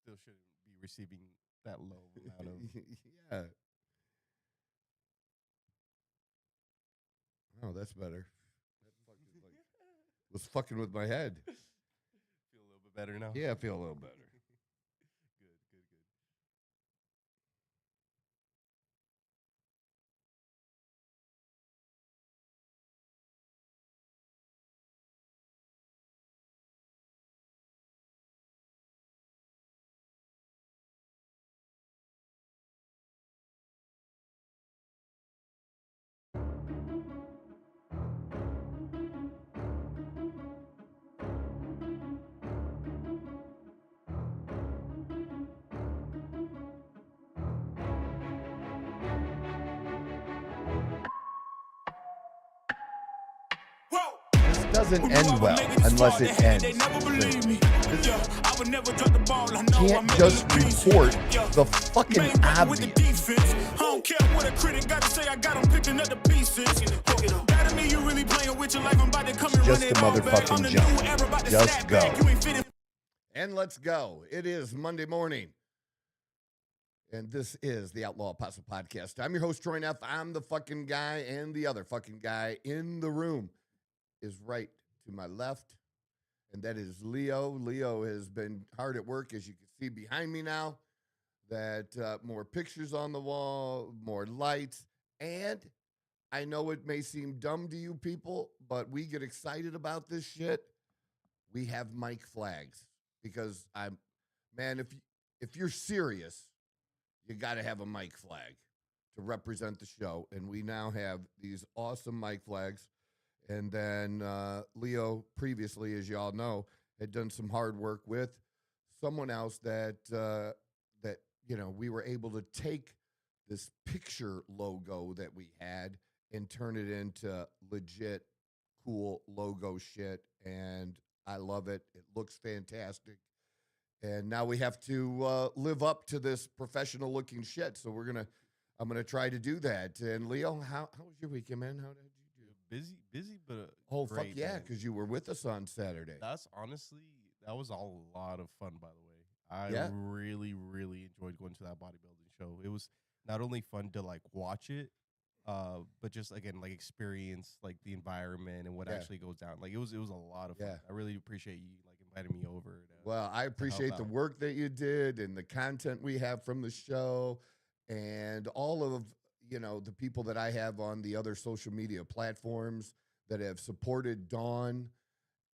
still shouldn't be receiving that low amount of. Yeah. Oh, that's better. That was fucking with my head. Feel a little bit better now. Yeah, I feel a little better. Good. This doesn't end well unless it ends. You can't just report the fucking obvious. I don't care what a critic got to say, I got them picking up the pieces. That mean you really playing with your life, I'm about to come and Just run it a all back. motherfucking I'm the jump. new era, about to Just snap go. back. You ain't fitting. And let's go. It is Monday morning. And this is the Outlaw Apostle Podcast. I'm your host, Troy Neff. I'm the fucking guy, and the other fucking guy in the room is right to my left, and that is Leo. Leo has been hard at work, as you can see behind me now. That more pictures on the wall, more lights, and I know it may seem dumb to you people, but we get excited about this shit. We have mic flags because if you're serious, you got to have a mic flag to represent the show, and we now have these awesome mic flags. And then Leo, previously, as you all know, had done some hard work with someone else that we were able to take this picture logo that we had and turn it into legit cool logo shit. And I love it. It looks fantastic. And now we have to live up to this professional looking shit. So I'm gonna try to do that. And Leo, how was your weekend, man? How did you do? Busy, but Oh, great, fuck yeah, man. because you were with us on Saturday. That was a lot of fun, by the way. I Yeah. really enjoyed going to that bodybuilding show. It was not only fun to like watch it, but just again like experience like the environment and what Yeah. actually goes down. Like it was a lot of fun. Yeah. I really appreciate you like inviting me over. Well, I appreciate the out. work that you did and the content we have from the show and all of, the people that I have on the other social media platforms that have supported Dawn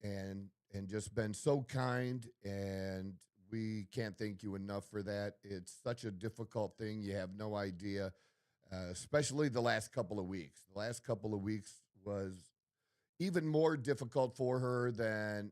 and just been so kind, and we can't thank you enough for that. It's such a difficult thing. You have no idea, especially the last couple of weeks. The last couple of weeks was even more difficult for her than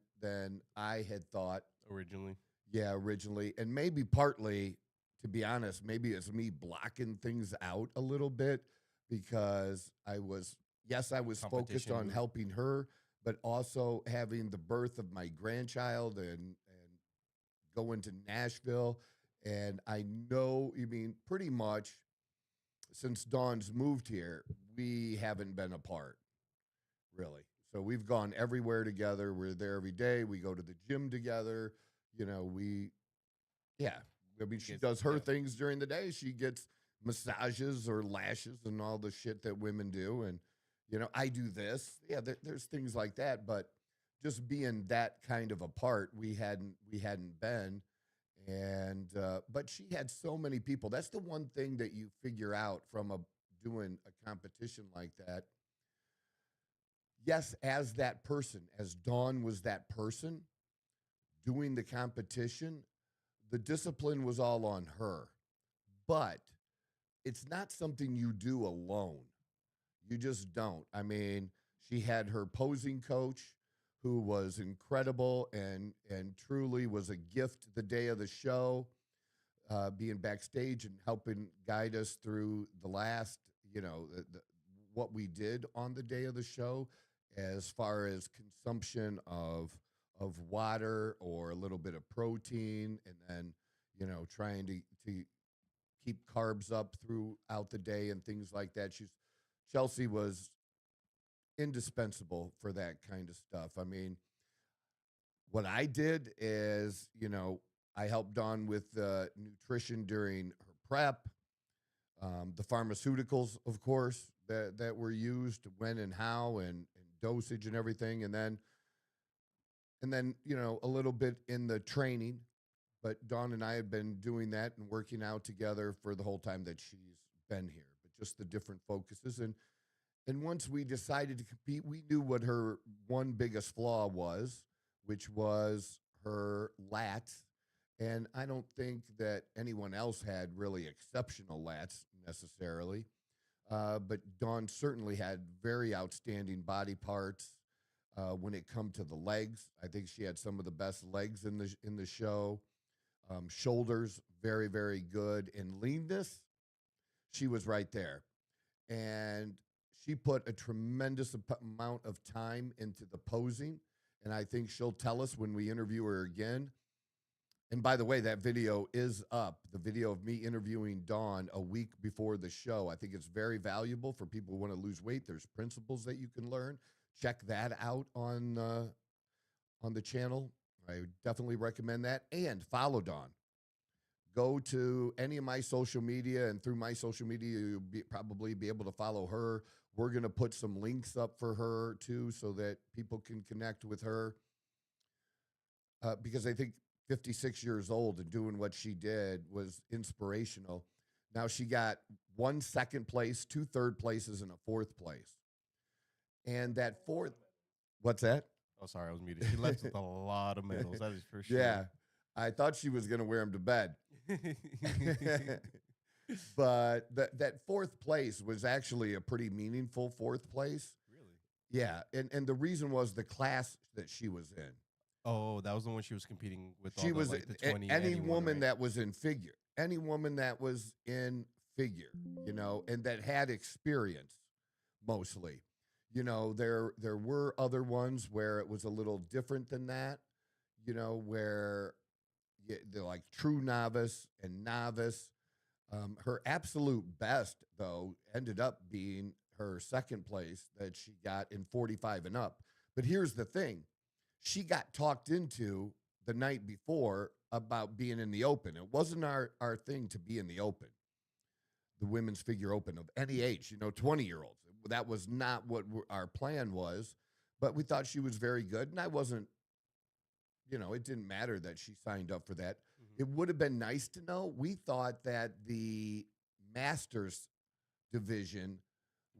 I had thought. Originally. Yeah, originally. And maybe partly, to be honest, maybe it's me blocking things out a little bit because I was focused Competition on was- helping her, but also having the birth of my grandchild and going to Nashville. And I know, pretty much since Dawn's moved here, we haven't been apart, really. So we've gone everywhere together. We're there every day. We go to the gym together. She does her things during the day. She gets massages or lashes and all the shit that women do. And, I do this. Yeah, there's things like that. But just being that kind of apart, we hadn't been. And, but she had so many people. That's the one thing that you figure out from doing a competition like that. Yes, as that person, as Dawn was that person doing the competition, the discipline was all on her. But it's not something you do alone. You just don't. She had her posing coach who was incredible and truly was a gift the day of the show, being backstage and helping guide us through the last, what we did on the day of the show as far as consumption of water or a little bit of protein, and then, trying to keep carbs up throughout the day and things like that. Chelsea was indispensable for that kind of stuff. What I did is, I helped Dawn with nutrition during her prep, the pharmaceuticals, of course, that were used, when and how, and dosage and everything, and then a little bit in the training. But Dawn and I had been doing that and working out together for the whole time that she's been here. But just the different focuses, and once we decided to compete, we knew what her one biggest flaw was, which was her lats. And I don't think that anyone else had really exceptional lats necessarily. But Dawn certainly had very outstanding body parts. When it come to the legs, I think she had some of the best legs in the show. Shoulders, very, very good. And leanness, she was right there. And she put a tremendous amount of time into the posing. And I think she'll tell us when we interview her again. And by the way, that video is up. The video of me interviewing Dawn a week before the show. I think it's very valuable for people who want to lose weight. There's principles that you can learn. Check that out on the channel. I would definitely recommend that. And follow Dawn. Go to any of my social media, and through my social media, you'll probably be able to follow her. We're going to put some links up for her, too, so that people can connect with her. Because I think 56 years old and doing what she did was inspirational. Now she got 1 second place, 2 third places, and a 4th place. And that 4th, what's that? Oh, sorry, I was muted. She left with a lot of medals. That is for sure. Yeah, I thought she was going to wear them to bed. But that 4th place was actually a pretty meaningful 4th place. Really? Yeah, and the reason was the class that she was in. Oh, that was the one she was competing with. She was the 20 any woman right? that was in figure, any woman that was in figure, and that had experience, mostly. There were other ones where it was a little different than that, where they're like true novice and novice. Her absolute best, though, ended up being her 2nd place that she got in 45 and up. But here's the thing. She got talked into the night before about being in the open. It wasn't our thing to be in the open, the women's figure open of any age, 20-year-olds. That was not what our plan was, but we thought she was very good. And I wasn't, it didn't matter that she signed up for that. Mm-hmm. It would have been nice to know. We thought that the Masters division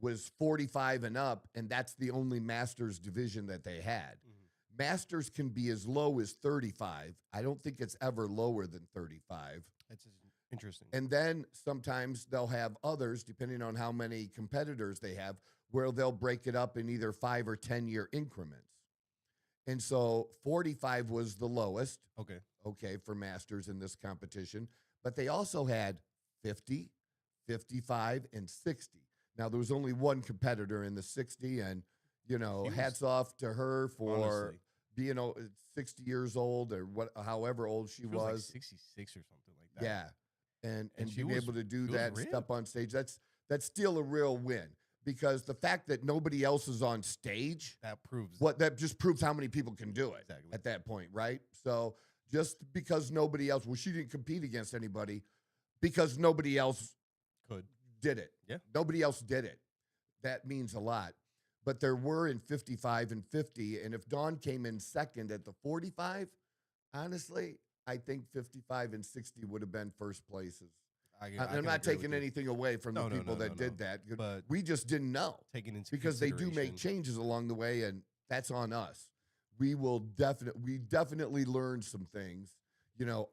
was 45 and up, and that's the only Masters division that they had. Mm-hmm. Masters can be as low as 35. I don't think it's ever lower than 35. That's interesting. And then sometimes they'll have others, depending on how many competitors they have, where they'll break it up in either 5 or 10-year increments. And so 45 was the lowest. Okay, for Masters in this competition. But they also had 50, 55, and 60. Now, there was only one competitor in the 60, and, hats off to her for... Honestly. Being 60 years old or however old she was. Like 66 or something like that. Yeah. And being able to do that, step on stage, that's still a real win. Because the fact that nobody else is on stage, that just proves how many people can do it at that point, right? So just because nobody else, she didn't compete against anybody because nobody else did it. Yeah. Nobody else did it. That means a lot. But there were in 55 and 50, and if Dawn came in 2nd at the 45, honestly, I think 55 and 60 would have been 1st places. I'm not taking anything away from the people that did that. But we just didn't know. Because they do make changes along the way, and that's on us. We definitely learned some things.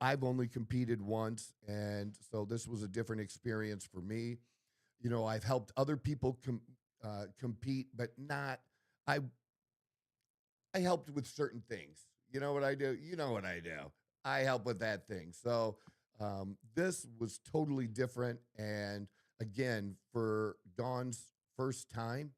I've only competed once, and so this was a different experience for me. I've helped other people compete, but not. I helped with certain things. You know what I do? You know what I do. I help with that thing. So this was totally different. And again, for Dawn's first time,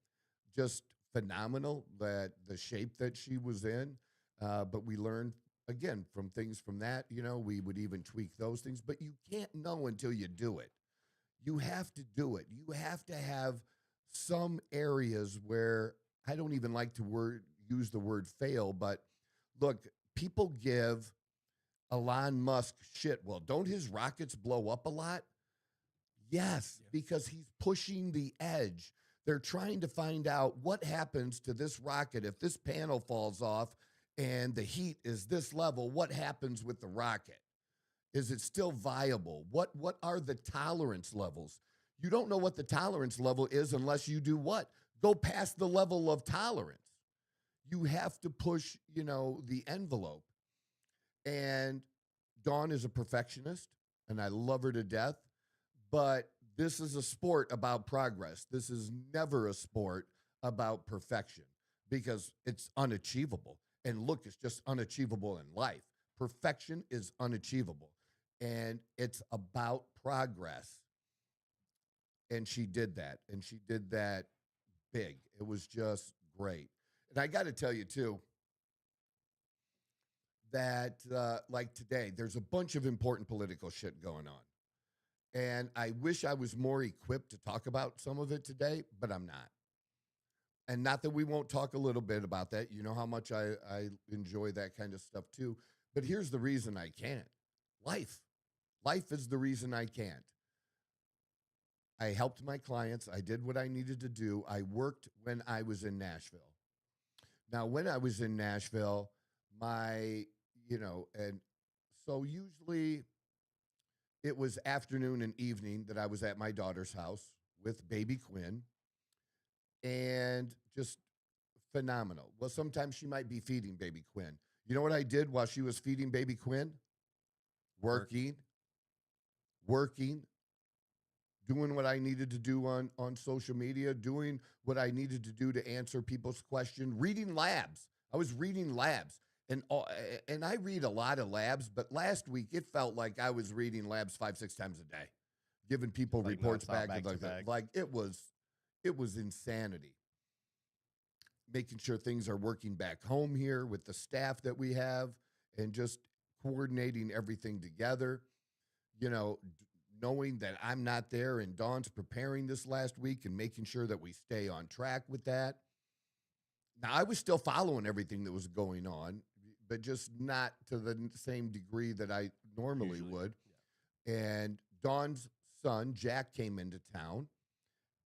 just phenomenal, that the shape that she was in. But we learned, again, from things from that, we would even tweak those things. But you can't know until you do it. You have to do it. You have to have some areas where, I don't even like to use the word fail, but look, people give Elon Musk shit. Well, don't his rockets blow up a lot? Yes, because he's pushing the edge. They're trying to find out what happens to this rocket if this panel falls off and the heat is this level. What happens with the rocket? Is it still viable? What are the tolerance levels? You don't know what the tolerance level is unless you do what? Go past the level of tolerance. You have to push, the envelope. And Dawn is a perfectionist, and I love her to death. But this is a sport about progress. This is never a sport about perfection because it's unachievable. And look, it's just unachievable in life. Perfection is unachievable. And it's about progress. And she did that. And she did that big. It was just great. And I got to tell you, too, that like today, there's a bunch of important political shit going on. And I wish I was more equipped to talk about some of it today, but I'm not. And not that we won't talk a little bit about that. You know how much I enjoy that kind of stuff, too. But here's the reason I can't. Life. Life is the reason I can't. I helped my clients. I did what I needed to do. I worked when I was in Nashville. Now, when I was in Nashville, and so usually it was afternoon and evening that I was at my daughter's house with baby Quinn, and just phenomenal. Well, sometimes she might be feeding baby Quinn. You know what I did while she was feeding baby Quinn? Working, doing what I needed to do on social media, doing what I needed to do to answer people's questions, reading labs. I was reading labs. And I read a lot of labs, but last week it felt like I was reading labs 5-6 times a day, giving people Like reports nonstop, back back to back. like it was insanity. Making sure things are working back home here with the staff that we have and just coordinating everything together. Knowing that I'm not there and Dawn's preparing this last week and making sure that we stay on track with that. Now, I was still following everything that was going on, but just not to the same degree that I normally would. Yeah. And Dawn's son, Jack, came into town.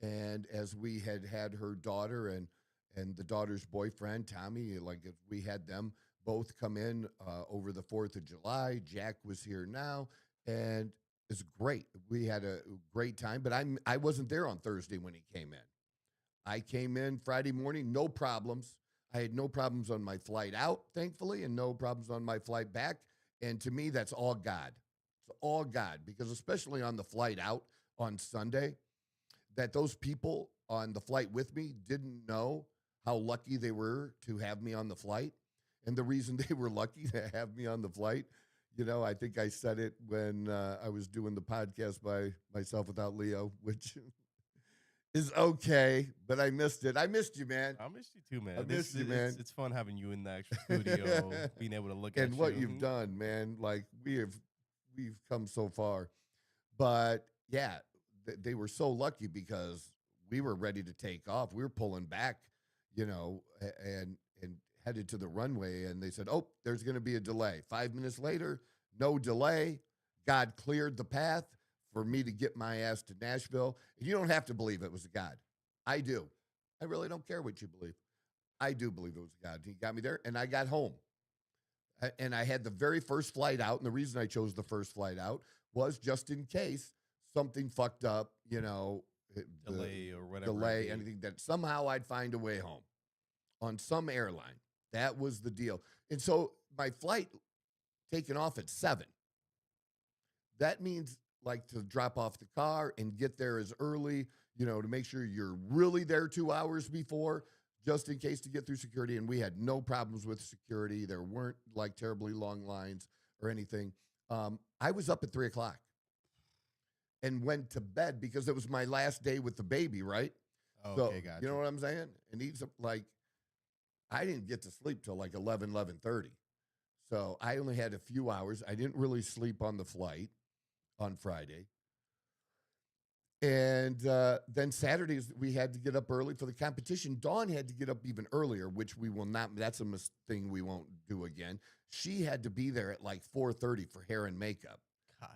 And as we had her daughter and the daughter's boyfriend, Tommy, like if we had them both come in over the 4th of July. Jack was here now, and it's great. We had a great time, but I wasn't there on Thursday when he came in. I came in Friday morning, no problems. I had no problems on my flight out, thankfully, and no problems on my flight back. And to me, that's all God. It's all God, because especially on the flight out on Sunday, that those people on the flight with me didn't know how lucky they were to have me on the flight. And the reason they were lucky to have me on the flight, I think I said it when I was doing the podcast by myself without Leo, which is okay, but I missed it. I missed you, man. I missed you too, man. I missed you, man. It's fun having you in the actual studio, being able to look at and what you've done, man. Like we've come so far, but yeah, they were so lucky because we were ready to take off. We were pulling back, and headed to the runway, and they said, "Oh, there's going to be a delay." 5 minutes later, no delay. God cleared the path for me to get my ass to Nashville. And you don't have to believe it was God. I do. I really don't care what you believe. I do believe it was God. He got me there, and I got home. And I had the very first flight out, and the reason I chose the first flight out was just in case something fucked up, delay or whatever. Delay, anything, that somehow I'd find a way home on some airline. That was the deal. And so my flight taking off at 7. That means like to drop off the car and get there as early, to make sure you're really there 2 hours before, just in case to get through security. And we had no problems with security. There weren't like terribly long lines or anything. I was up at 3:00 and went to bed because it was my last day with the baby, right? Oh, so, okay, gotcha. You know what I'm saying? And he's like, I didn't get to sleep till like 11:30. So I only had a few hours. I didn't really sleep on the flight on Friday. And then Saturdays, we had to get up early for the competition. Dawn had to get up even earlier, which we will not. That's a thing we won't do again. she had to be there at like 4:30 for hair and makeup. God.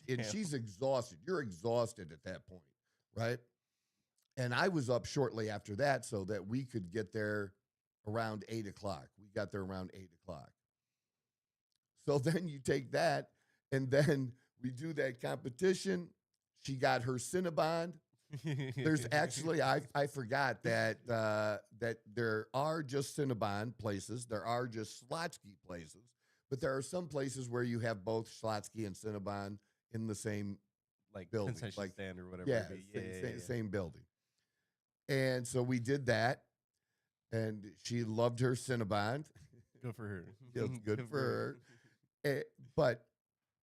And Damn. she's exhausted. You're exhausted at that point, right? And I was up shortly after that so that we could get there around 8 o'clock. We got there around 8 o'clock. So then you take that, and then we do that competition. She got her Cinnabon. There's actually, I forgot that that there are just Cinnabon places. There are just Schlotsky places. But there are some places where you have both Schlotsky and Cinnabon in the same like building. concession Like, stand or whatever. yeah, it be. same building. And so we did that, and she loved her Cinnabon. Good for her. It's good for her. But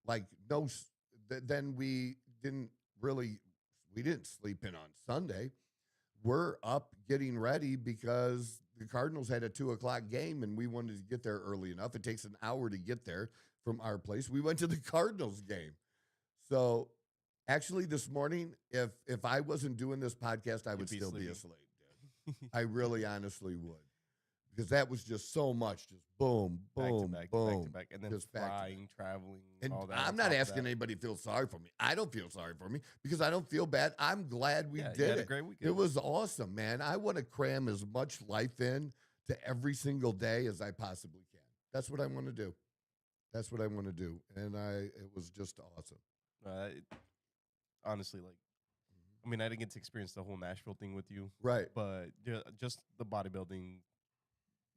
like then we didn't sleep in on Sunday. We're up getting ready because the Cardinals had a 2 o'clock game and we wanted to get there early enough. It takes an hour to get there from our place. We went to the Cardinals game. So actually this morning, if I wasn't doing this podcast, I would still be asleep. I really honestly would. Because that was just so much, just boom, boom, boom, back to back, and then just flying, traveling, and all that. I'm not asking anybody to feel sorry for me. I don't feel sorry for me because I don't feel bad. I'm glad we you did had it. a great weekend. It was awesome, man. I want to cram as much life in to every single day as I possibly can. That's what I want to do. That's what I want to do, and it was just awesome. Honestly, like, I mean, I didn't get to experience the whole Nashville thing with you, Right. but just the bodybuilding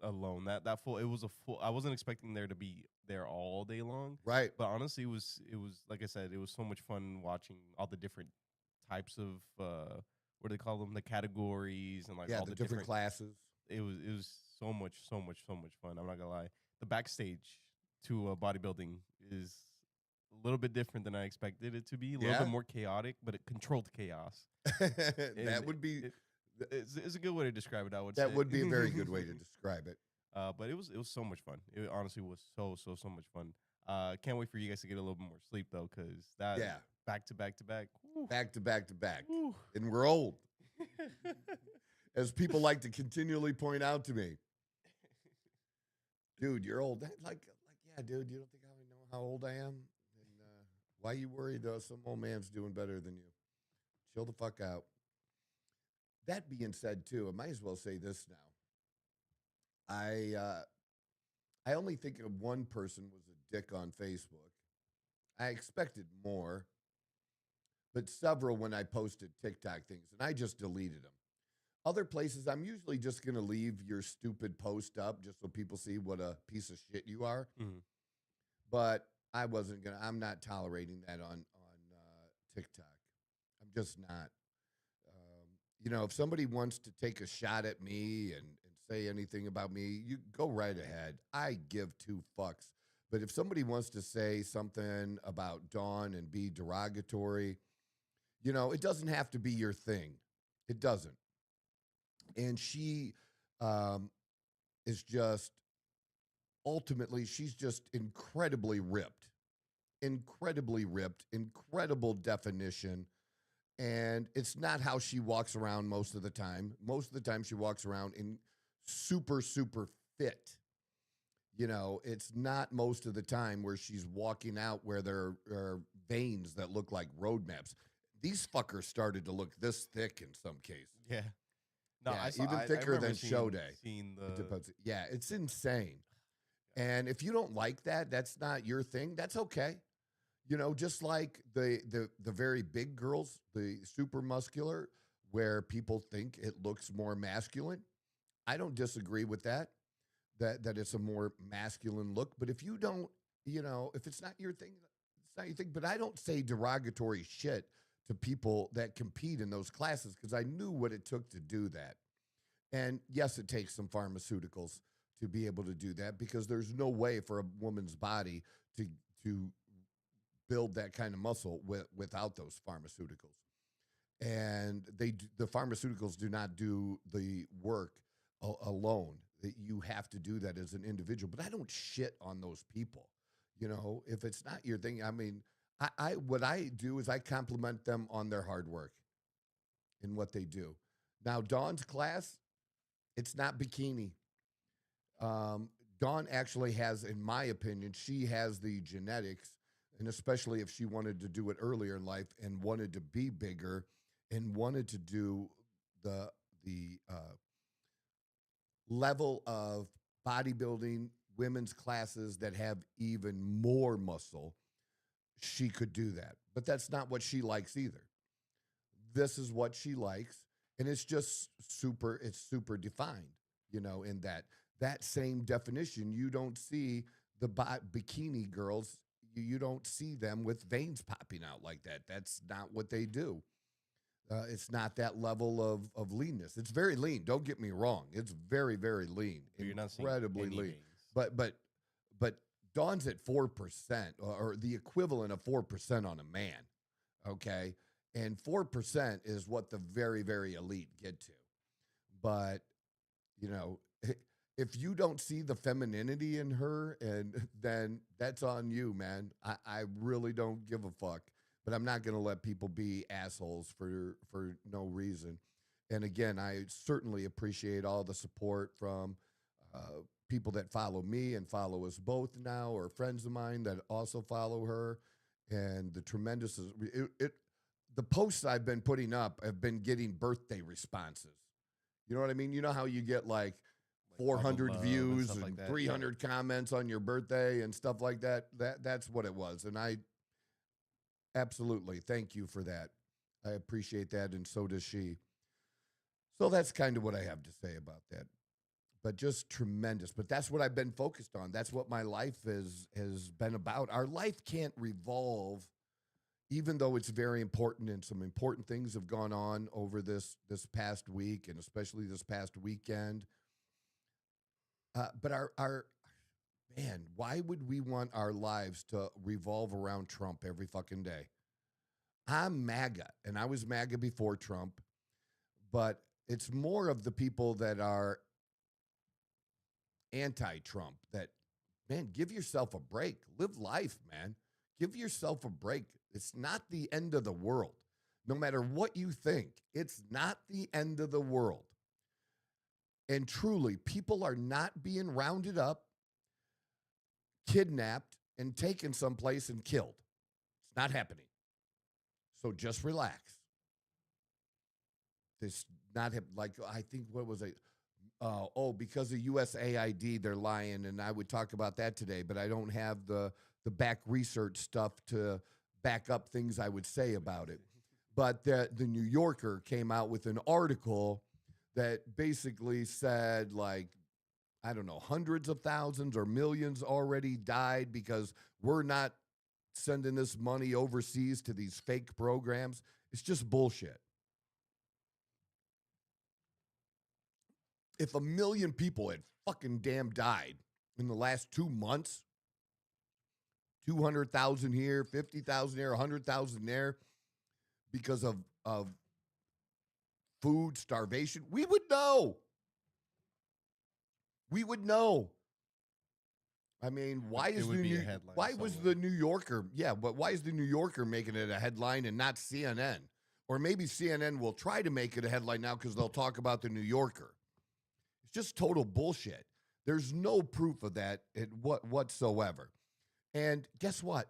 alone, it was a full. I wasn't expecting there to be there all day long, Right. but honestly, it was like I said, it was so much fun watching all the different types of what do they call them, the categories and like all the different classes. It was so much fun. I'm not gonna lie. The backstage to bodybuilding is a little bit different than I expected it to be. A little bit more chaotic, but controlled chaos. That would be. It's a good way to describe it. I would say That would be a very good way to describe it. But it was so much fun. It honestly was so much fun. Can't wait for you guys to get a little bit more sleep though, because that back to back, whew, back to back, whew. and we're old, as people like to continually point out to me. Dude, you're old. Like, yeah, dude. You don't think I know how old I am? And why you worried? Some old man's doing better than you. Chill the fuck out. That being said, too, I might as well say this now. I only think of one person was a dick on Facebook. I expected more, but several when I posted TikTok things, and I just deleted them. Other places, I'm usually just going to leave your stupid post up just so people see what a piece of shit you are. Mm-hmm. But I'm not tolerating that on TikTok. I'm just not. If somebody wants to take a shot at me and say anything about me, you go right ahead. I give two fucks. But if somebody wants to say something about Dawn and be derogatory, it doesn't have to be your thing. It doesn't. And she is just, ultimately, she's just incredibly ripped, incredible definition. And it's not how she walks around most of the time. Most of the time she walks around in super fit. It's not most of the time where she's walking out where there are veins that look like road maps. These fuckers started to look this thick in some cases. Yeah. No, yeah, even thicker than show day. Yeah, it's insane. And if you don't like that, that's not your thing. That's okay. Just like the very big girls, the super muscular, where people think it looks more masculine. I don't disagree with that it's a more masculine look. But if you don't, if it's not your thing, it's not your thing. But I don't say derogatory shit to people that compete in those classes because I knew what it took to do that. And yes, it takes some pharmaceuticals to be able to do that because there's no way for a woman's body to build that kind of muscle without those pharmaceuticals. And the pharmaceuticals do not do the work alone. That you have to do that as an individual. But I don't shit on those people. If it's not your thing, I mean, what I do is I compliment them on their hard work and what they do. Now, Dawn's class, it's not bikini. Dawn actually has, in my opinion, she has the genetics, and especially if she wanted to do it earlier in life and wanted to be bigger and wanted to do the level of bodybuilding women's classes that have even more muscle, she could do that. But that's not what she likes either. This is what she likes, and it's just super defined, in that same definition. You don't see the bikini girls, you don't see them with veins popping out like that. That's not what they do. It's not that level of leanness. It's very lean. Don't get me wrong. It's very, very lean. You're not seeing incredibly any lean. veins. But Dawn's at 4%, or the equivalent of 4% on a man. Okay, and 4% is what the very, very elite get to. But if you don't see the femininity in her, and then that's on you, man. I really don't give a fuck. But I'm not going to let people be assholes for no reason. And again, I certainly appreciate all the support from people that follow me and follow us both now, or friends of mine that also follow her. And the tremendous, the posts I've been putting up have been getting birthday responses. You know what I mean? You know how you get like 400 views and like 300 comments on your birthday and stuff like that? That's what it was. And I absolutely thank you for that. I appreciate that, and so does she. So that's kind of what I have to say about that. But just tremendous. But that's what I've been focused on. That's what my life has been about. Our life can't revolve, even though it's very important, and some important things have gone on over this past week, and especially this past weekend. But our man, why would we want our lives to revolve around Trump every fucking day? I'm MAGA, and I was MAGA before Trump, but it's more of the people that are anti-Trump that, man, give yourself a break. Live life, man. Give yourself a break. It's not the end of the world. No matter what you think, it's not the end of the world. And truly, people are not being rounded up, kidnapped, and taken someplace and killed. It's not happening. So just relax. This not like, I think, what was it? Because of USAID, they're lying, and I would talk about that today, but I don't have the back research stuff to back up things I would say about it. But the New Yorker came out with an article that basically said, like, I don't know, hundreds of thousands or millions already died because we're not sending this money overseas to these fake programs. It's just bullshit. If 1 million people had fucking damn died in the last 2 months, 200,000 here, 50,000 there, 100,000 there, because of food starvation, we would know. We would know. I mean, why is the New Yorker? Yeah, but why is the New Yorker making it a headline and not CNN? Or maybe CNN will try to make it a headline now because they'll talk about the New Yorker. It's just total bullshit. There's no proof of that whatsoever. And guess what?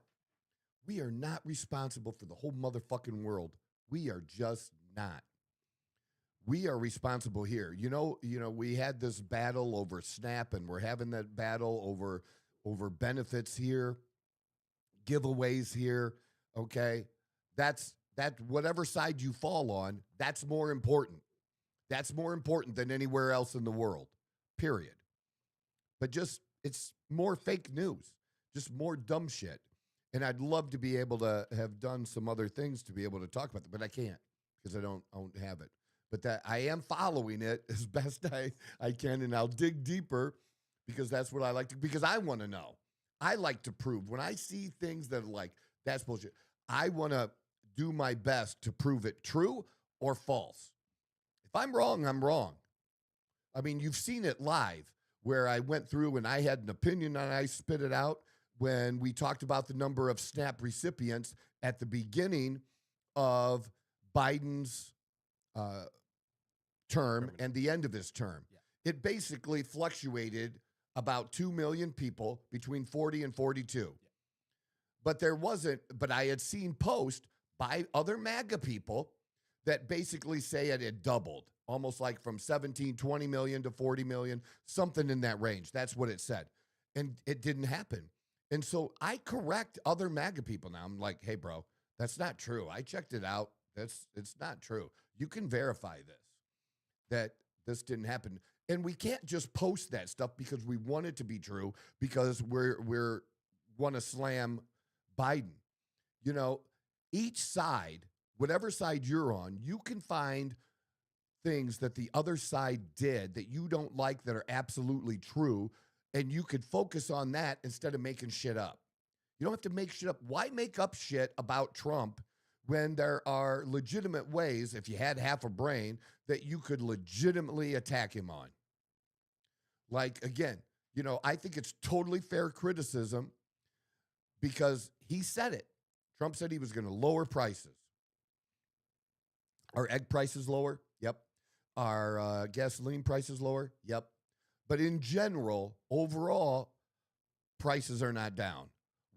We are not responsible for the whole motherfucking world. We are just not. We are responsible here. You know, we had this battle over SNAP, and we're having that battle over benefits here, giveaways here. Okay, that whatever side you fall on, that's more important. That's more important than anywhere else in the world. Period. But just it's more fake news, just more dumb shit. And I'd love to be able to have done some other things to be able to talk about it, but I can't because I don't have it. But that I am following it as best I can, and I'll dig deeper because that's what I like to, because I want to know. I like to prove. When I see things that are like, that's bullshit, I want to do my best to prove it true or false. If I'm wrong, I'm wrong. I mean, you've seen it live where I went through and I had an opinion and I spit it out when we talked about the number of SNAP recipients at the beginning of Biden's term and the end of his term. Yeah. It basically fluctuated about 2 million people between 40 and 42. But there wasn't, but I had seen posts by other MAGA people that basically say it had doubled, almost like from 20 million to 40 million, something in that range. That's what it said. And it didn't happen. And so I correct other MAGA people now. I'm like, hey, bro, that's not true. I checked it out. It's not true. You can verify this, that this didn't happen. And we can't just post that stuff because we want it to be true, because we're want to slam Biden. You know, each side, whatever side you're on, you can find things that the other side did that you don't like that are absolutely true, and you could focus on that instead of making shit up. You don't have to make shit up. Why make up shit about Trump when there are legitimate ways, if you had half a brain, that you could legitimately attack him on? Like, again, you know, I think it's totally fair criticism because he said it. Trump said he was going to lower prices. Are egg prices lower? Yep. Are gasoline prices lower? Yep. But in general, overall, prices are not down.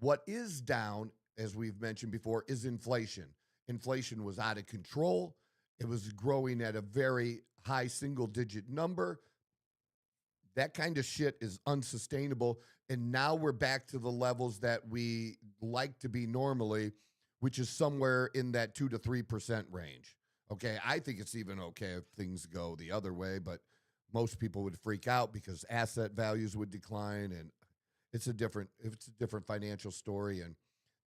What is down, as we've mentioned before, is inflation. Inflation was out of control. It was growing at a very high single-digit number. That kind of shit is unsustainable. And now we're back to the levels that we like to be normally, which is somewhere in that 2 to 3% range. Okay, I think it's even okay if things go the other way, but most people would freak out because asset values would decline, and it's a different financial story, and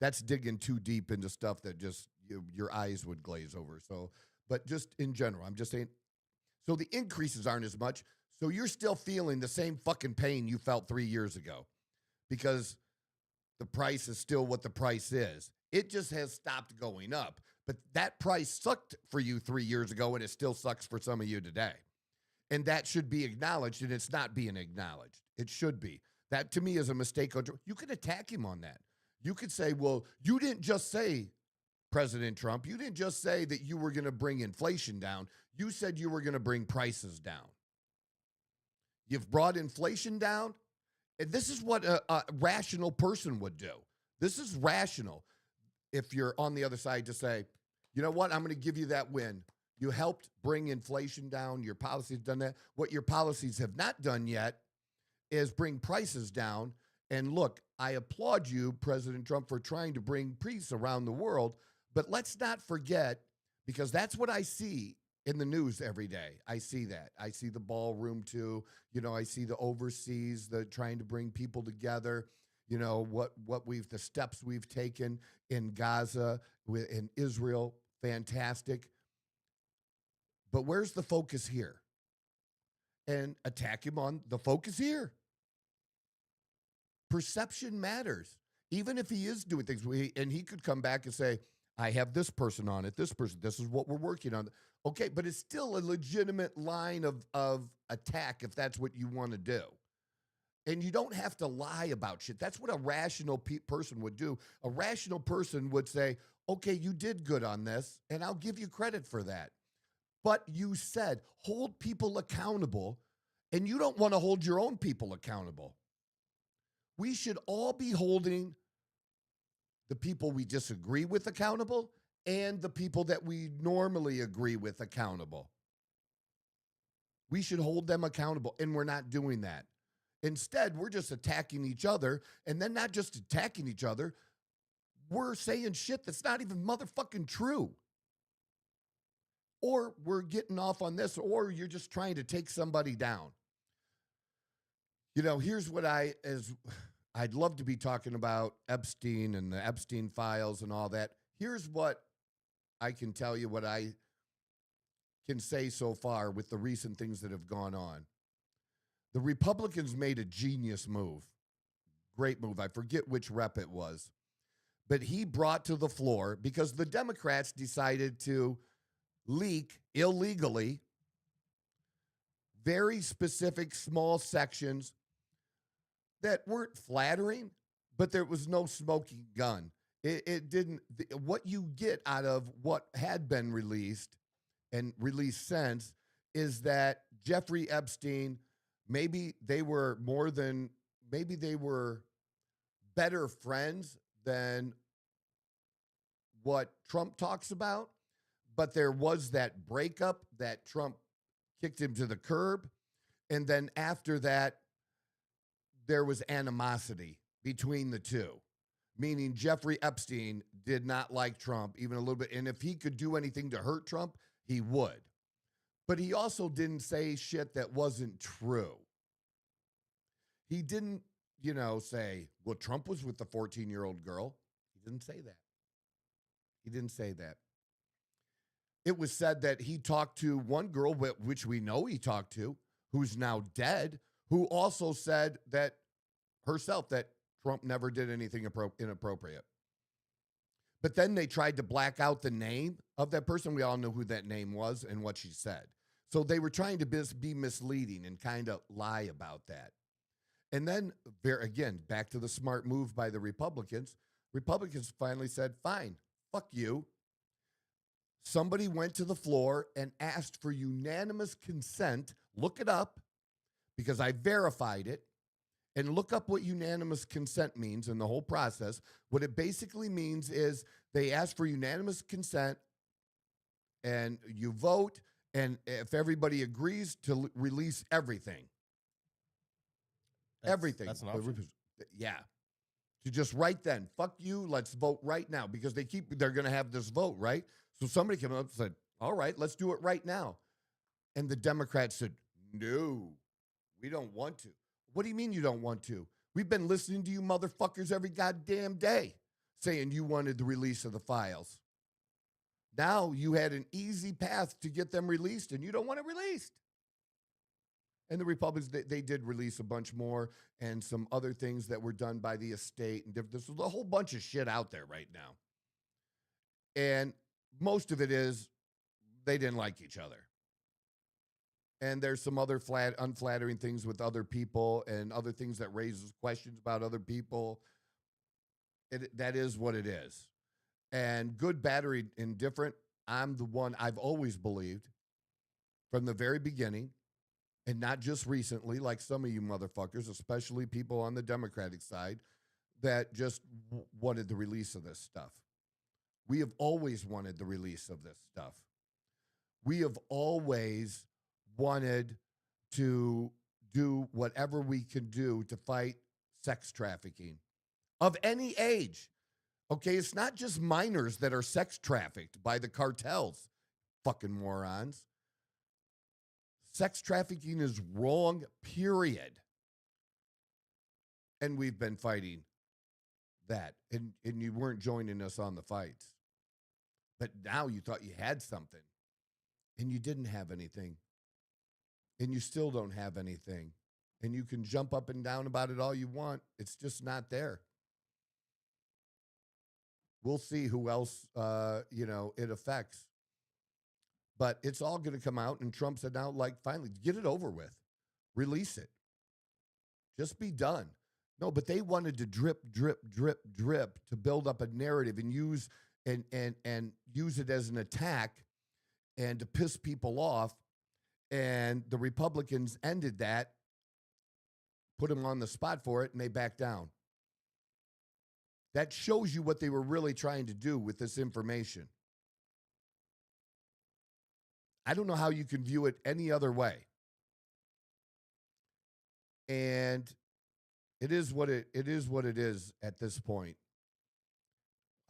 that's digging too deep into stuff that just your eyes would glaze over. So, but just in general, I'm just saying, so the increases aren't as much. So you're still feeling the same fucking pain you felt 3 years ago because the price is still what the price is. It just has stopped going up. But that price sucked for you 3 years ago, and it still sucks for some of you today. And that should be acknowledged, and it's not being acknowledged. It should be. That, to me, is a mistake. You could attack him on that. You could say, well, you didn't just say, President Trump, you didn't just say that you were going to bring inflation down. You said you were going to bring prices down. You've brought inflation down, and this is what a rational person would do. This is rational. If you're on the other side to say, you know what, I'm going to give you that win. You helped bring inflation down. Your policies have done that. What your policies have not done yet is bring prices down. And look, I applaud you, President Trump, for trying to bring peace around the world. But let's not forget, because that's what I see in the news every day. I see that. I see the ballroom too. You know, I see the overseas, the trying to bring people together. You know, the steps we've taken in Gaza, in Israel, fantastic. But where's the focus here? And attack him on the focus here. Perception matters. Even if he is doing things, and he could come back and say, I have this person on it, this is what we're working on. Okay, but it's still a legitimate line of attack if that's what you want to do. And you don't have to lie about shit. That's what a rational person would do. A rational person would say, okay, you did good on this, and I'll give you credit for that. But you said, hold people accountable, and you don't want to hold your own people accountable. We should all be holding the people we disagree with accountable and the people that we normally agree with accountable. We should hold them accountable, and we're not doing that. Instead, we're just attacking each other, and then not just attacking each other, we're saying shit that's not even motherfucking true. Or we're getting off on this, or you're just trying to take somebody down. You know, here's what I'd love to be talking about Epstein and the Epstein files and all that. Here's what I can tell you, what I can say so far with the recent things that have gone on. The Republicans made a genius move. Great move. I forget which rep it was. But he brought to the floor, because the Democrats decided to leak illegally very specific small sections that weren't flattering, but there was no smoking gun. It didn't, what you get out of what had been released and released since is that Jeffrey Epstein maybe they were better friends than what Trump talks about, but there was that breakup that Trump kicked him to the curb. And then after that, there was animosity between the two, meaning Jeffrey Epstein did not like Trump even a little bit. And if he could do anything to hurt Trump, he would. But he also didn't say shit that wasn't true. He didn't, say, well, Trump was with the 14-year-old girl. He didn't say that. He didn't say that. It was said that he talked to one girl, which we know he talked to, who's now dead, who also said that herself that Trump never did anything inappropriate. But then they tried to black out the name of that person. We all know who that name was and what she said. So they were trying to be misleading and kind of lie about that. And then, again, back to the smart move by the Republicans. Republicans finally said, fine, fuck you. Somebody went to the floor and asked for unanimous consent. Look it up, because I verified it. And look up what unanimous consent means in the whole process. What it basically means is they ask for unanimous consent, and you vote, and if everybody agrees to release everything. Everything. That's an option. Yeah. To just right then, fuck you, let's vote right now, because they're going to have this vote, right? So somebody came up and said, all right, let's do it right now. And the Democrats said, no, we don't want to. What do you mean you don't want to? We've been listening to you motherfuckers every goddamn day saying you wanted the release of the files. Now you had an easy path to get them released, and you don't want it released. And the Republicans, they did release a bunch more and some other things that were done by the estate. And there's a whole bunch of shit out there right now. And most of it is they didn't like each other. And there's some other unflattering things with other people and other things that raises questions about other people. That is what it is. And good, bad, or indifferent, I'm the one I've always believed from the very beginning, and not just recently, like some of you motherfuckers, especially people on the Democratic side, that just wanted the release of this stuff. We have always wanted the release of this stuff. We have always wanted to do whatever we can do to fight sex trafficking of any age. Okay, it's not just minors that are sex trafficked by the cartels, fucking morons. Sex trafficking is wrong, period. And we've been fighting that. And you weren't joining us on the fights. But now you thought you had something. And you didn't have anything. And you still don't have anything. And you can jump up and down about it all you want. It's just not there. We'll see who else, it affects. But it's all going to come out, and Trump said now, finally, get it over with. Release it. Just be done. No, but they wanted to drip to build up a narrative and use it as an attack and to piss people off. And the Republicans ended that, put them on the spot for it, and they backed down. That shows you what they were really trying to do with this information. I don't know how you can view it any other way. And it is what it is at this point.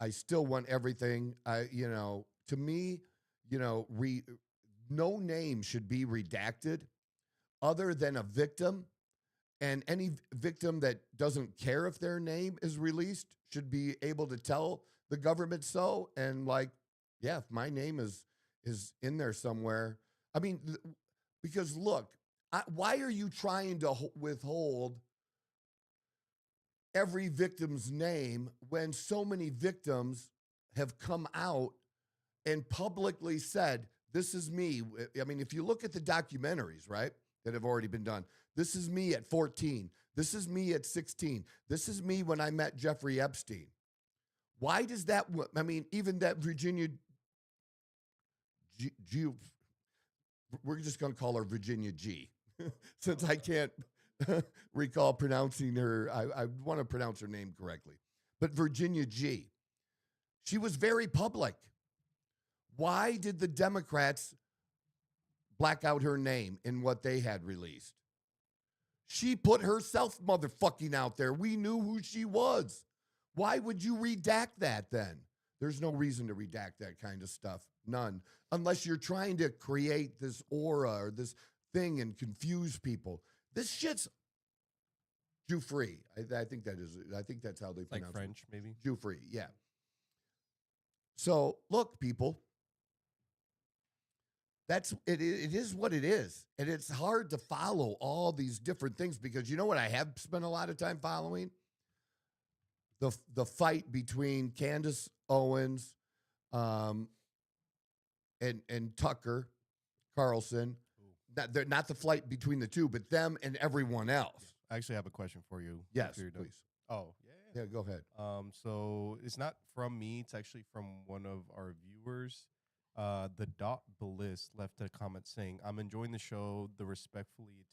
I still want everything. To me, no name should be redacted other than a victim. And any victim that doesn't care if their name is released should be able to tell the government so. And if my name is in there somewhere. I mean, because look, why are you trying to withhold every victim's name when so many victims have come out and publicly said, this is me? I mean, if you look at the documentaries, right, that have already been done, this is me at 14. This is me at 16. This is me when I met Jeffrey Epstein. Why does that, even that Virginia G, we're just going to call her Virginia G. since I can't recall pronouncing her. I want to pronounce her name correctly. But Virginia G. She was very public. Why did the Democrats black out her name in what they had released? She put herself motherfucking out there. We knew who she was. Why would you redact that then? There's no reason to redact that kind of stuff. None. Unless you're trying to create this aura or this thing and confuse people. This shit's Jew-free. I think that's how they pronounce it. Like French, maybe? Jew-free, yeah. So, look, people. It is what it is. And it's hard to follow all these different things because you know what I have spent a lot of time following? The fight between Candace Owens and Tucker Carlson. Not the fight between the two, but them and everyone else. I actually have a question for you. Yes, please. Oh, yeah. Yeah, go ahead. So it's not from me. It's actually from one of our viewers. The Dot Bliss left a comment saying, "I'm enjoying the show. The respectfully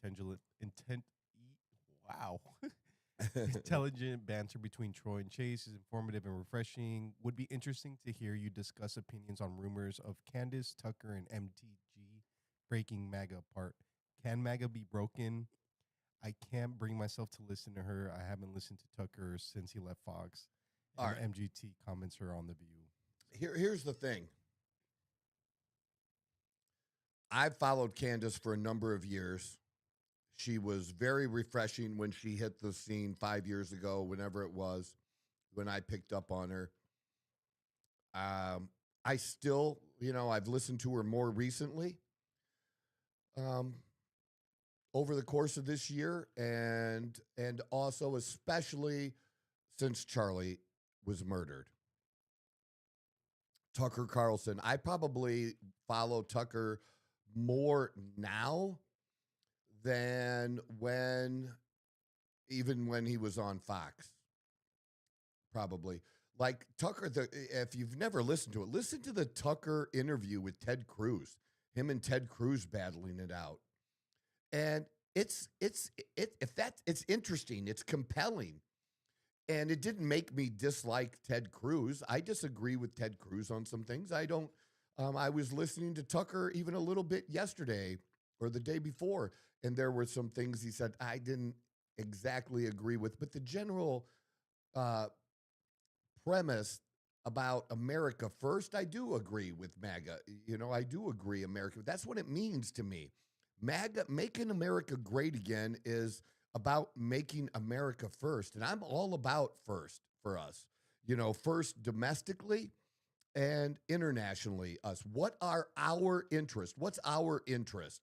intelligent banter between Troy and Chase is informative and refreshing. Would be interesting to hear you discuss opinions on rumors of Candace, Tucker, and MTG breaking MAGA apart. Can MAGA be broken? I can't bring myself to listen to her. I haven't listened to Tucker since he left Fox." And right. MGT comments her on The View. Here's the thing. I've followed Candace for a number of years. She was very refreshing when she hit the scene 5 years ago, whenever it was, when I picked up on her. I still, I've listened to her more recently over the course of this year and also especially since Charlie was murdered. Tucker Carlson. I probably follow Tucker more now than even when he was on Fox. Probably. Like Tucker, if you've never listened to it, listen to the Tucker interview with Ted Cruz. Him and Ted Cruz battling it out. And it's interesting, it's compelling. And it didn't make me dislike Ted Cruz. I disagree with Ted Cruz on some things. I was listening to Tucker even a little bit yesterday or the day before, and there were some things he said I didn't exactly agree with. But the general premise about America first, I do agree with MAGA. I do agree America. That's what it means to me. MAGA, making America great again, is about making America first. And I'm all about first for us. First domestically and internationally, us. What are our interests? What's our interest?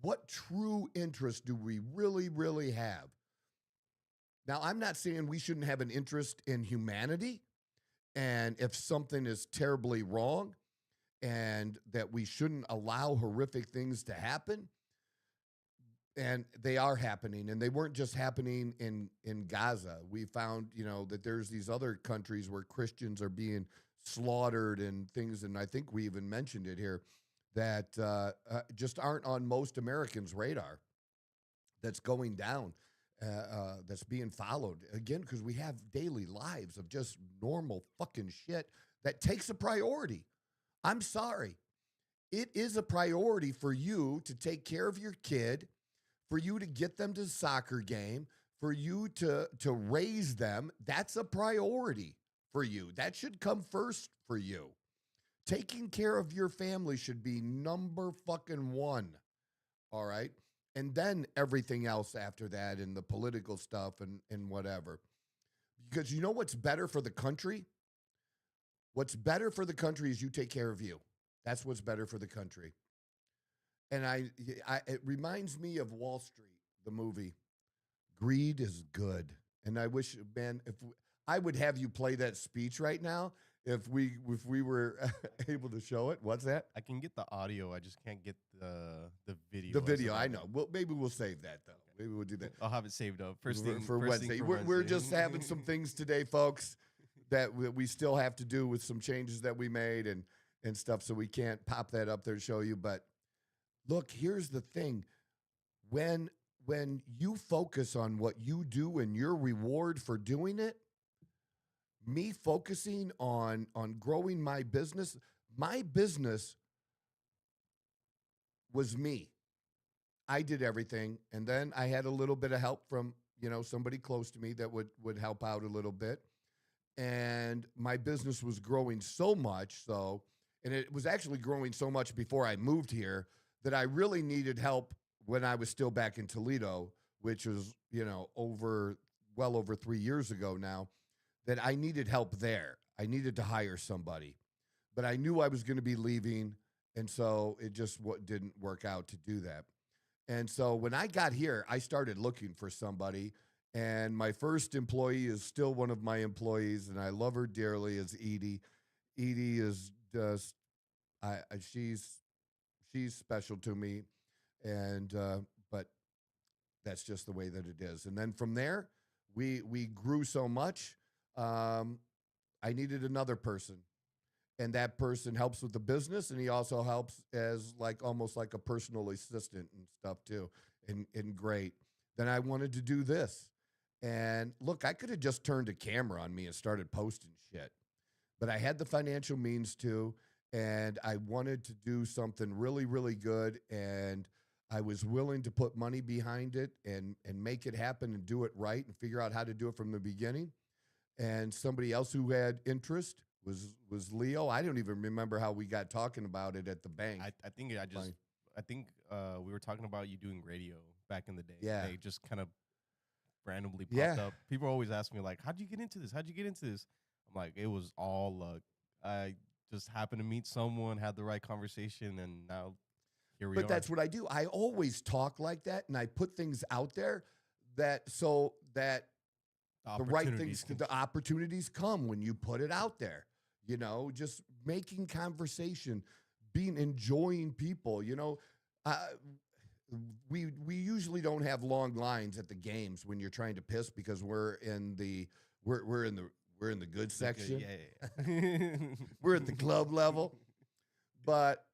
What true interest do we really, really have? Now, I'm not saying we shouldn't have an interest in humanity and if something is terribly wrong and that we shouldn't allow horrific things to happen. And they are happening, and they weren't just happening in Gaza. We found, that there's these other countries where Christians are being slaughtered and things, and I think we even mentioned it here, that just aren't on most Americans' radar. That's going down, that's being followed. Again, because we have daily lives of just normal fucking shit that takes a priority. I'm sorry. It is a priority for you to take care of your kid, for you to get them to the soccer game, for you to raise them. That's a priority for you. That should come first for you. Taking care of your family should be number fucking one. All right? And then everything else after that and the political stuff and whatever. Because you know what's better for the country? What's better for the country is you take care of you. That's what's better for the country. And it reminds me of Wall Street, the movie. Greed is good. And I wish, man, I would have you play that speech right now if we were able to show it. What's that? I can get the audio. I just can't get the video. The video, I know. Well, maybe we'll save that, though. Maybe we'll do that. I'll have it saved up. First thing for Wednesday. We're just having some things today, folks, that we still have to do with some changes that we made and stuff, so we can't pop that up there to show you. But look, here's the thing. when you focus on what you do and your reward for doing it, me focusing on growing my business was me. I did everything, and then I had a little bit of help from, somebody close to me that would help out a little bit. And my business was growing so much, and it was actually growing so much before I moved here that I really needed help when I was still back in Toledo, which was, well over 3 years ago now, that I needed help there. I needed to hire somebody, but I knew I was going to be leaving, and so it just didn't work out to do that. And so when I got here, I started looking for somebody, and my first employee is still one of my employees, and I love her dearly, is Edie. Edie is just, she's special to me, and but that's just the way that it is. And then from there, we grew so much. I needed another person, and that person helps with the business, and he also helps as almost like a personal assistant and stuff too, and great. Then I wanted to do this, and look, I could have just turned a camera on me and started posting shit, but I had the financial means to, and I wanted to do something really, really good, and I was willing to put money behind it and make it happen and do it right and figure out how to do it from the beginning. And somebody else who had interest was Leo. I don't even remember how we got talking about it at the bank. I think we were talking about you doing radio back in the day. Yeah. They just kind of randomly popped up. People always ask me, like, how'd you get into this? How'd you get into this? I'm like, it was all luck. I just happened to meet someone, had the right conversation, and now here we are. But that's what I do. I always talk like that, and I put things out there so that the right things, the opportunities come when you put it out there. Just making conversation, enjoying people. We usually don't have long lines at the games when you're trying to piss because we're in the good section. Yeah. We're at the club level, but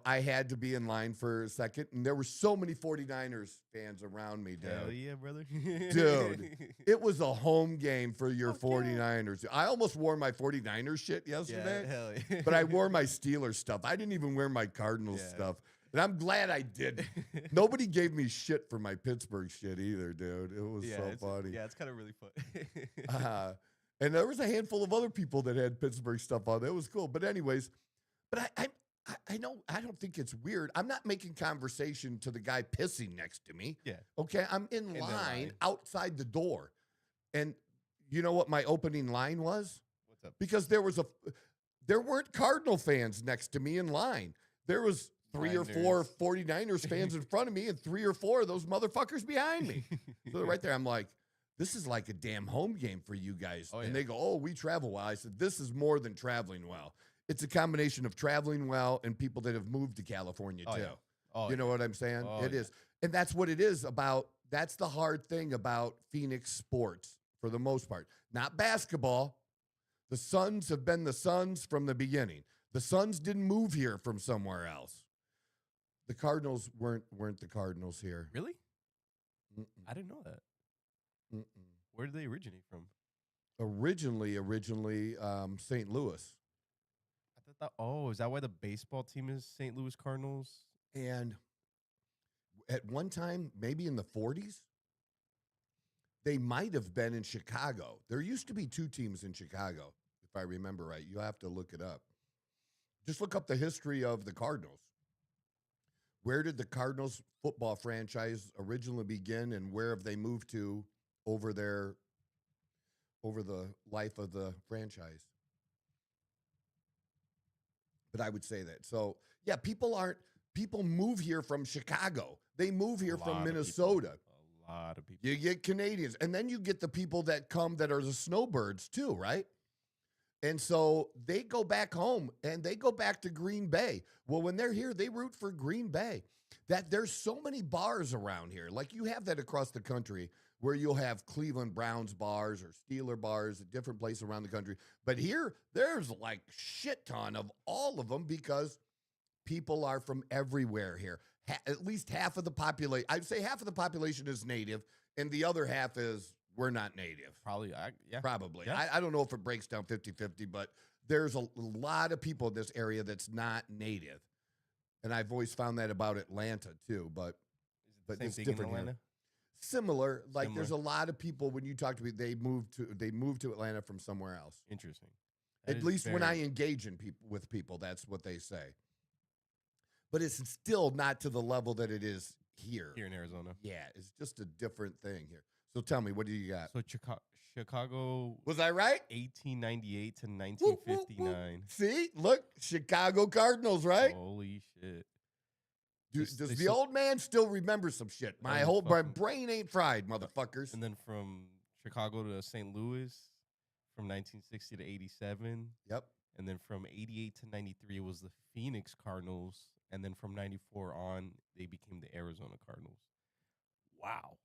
I had to be in line for a second, and there were so many 49ers fans around me, dude. Hell yeah, brother. Dude, it was a home game for your 49ers. I almost wore my 49ers shit yesterday, hell yeah. but I wore my Steelers stuff. I didn't even wear my Cardinals stuff, and I'm glad I did. Nobody gave me shit for my Pittsburgh shit either, dude. It was so funny. It's kind of really fun. And there was a handful of other people that had Pittsburgh stuff on. It was cool. But anyways, I know, I don't think it's weird. I'm not making conversation to the guy pissing next to me. Yeah. Okay. I'm in line outside the door. And you know what my opening line was? What's up? Because there weren't Cardinal fans next to me in line. There was 3 or 4 49ers fans in front of me and 3 or 4 of those motherfuckers behind me. So right there, I'm like, this is like a damn home game for you guys. And they go, oh, we travel well. I said, this is more than traveling well. It's a combination of traveling well and people that have moved to California too. You know what I'm saying? It is. And that's what it is about. That's the hard thing about Phoenix sports for the most part. Not basketball. The Suns have been the Suns from the beginning. The Suns didn't move here from somewhere else. The Cardinals weren't the Cardinals here. Really? I didn't know that. Where did they originate from? Originally, St. Louis. I thought, is that why the baseball team is St. Louis Cardinals? And at one time, maybe in the 40s, they might have been in Chicago. There used to be 2 teams in Chicago, if I remember right. You'll have to look it up. Just look up the history of the Cardinals. Where did the Cardinals football franchise originally begin, and where have they moved to over the life of the franchise? But I would say that. So, yeah, people move here from Chicago. They move here from Minnesota. A lot of people. You get Canadians. And then you get the people that come that are the snowbirds too, right? And so they go back home and they go back to Green Bay. Well, when they're here, they root for Green Bay. That there's so many bars around here. Like you have that across the country where you'll have Cleveland Browns bars or Steeler bars at different places around the country. But here, there's like shit ton of all of them because people are from everywhere here. at least half of the population. I'd say half of the population is native, and the other half is we're not native. Probably, yeah. Probably. Yeah. I don't know if it breaks down 50-50, but there's a lot of people in this area that's not native. And I've always found that about Atlanta too, but Same it's thing different in here. Atlanta? Similar. Like Similar. there's a lot of people when you talk to me, they moved to Atlanta from somewhere else. Interesting. That At is least when very- I engage with people, that's what they say. But it's still not to the level that it is here. Here in Arizona. Yeah, it's just a different thing here. So tell me, what do you got? So Chicago, Was I right? 1898 to Whoop, whoop, whoop. 1959. See, look, Chicago Cardinals, right? Holy shit. Does They the still- old man still remember some shit? My Oh, my fucking- brain ain't fried, motherfuckers. And then from Chicago to St. Louis from 1960 to 87. Yep. And then from 88 to 93 was the Phoenix Cardinals. And then from 94 on, they became the Arizona Cardinals. Wow.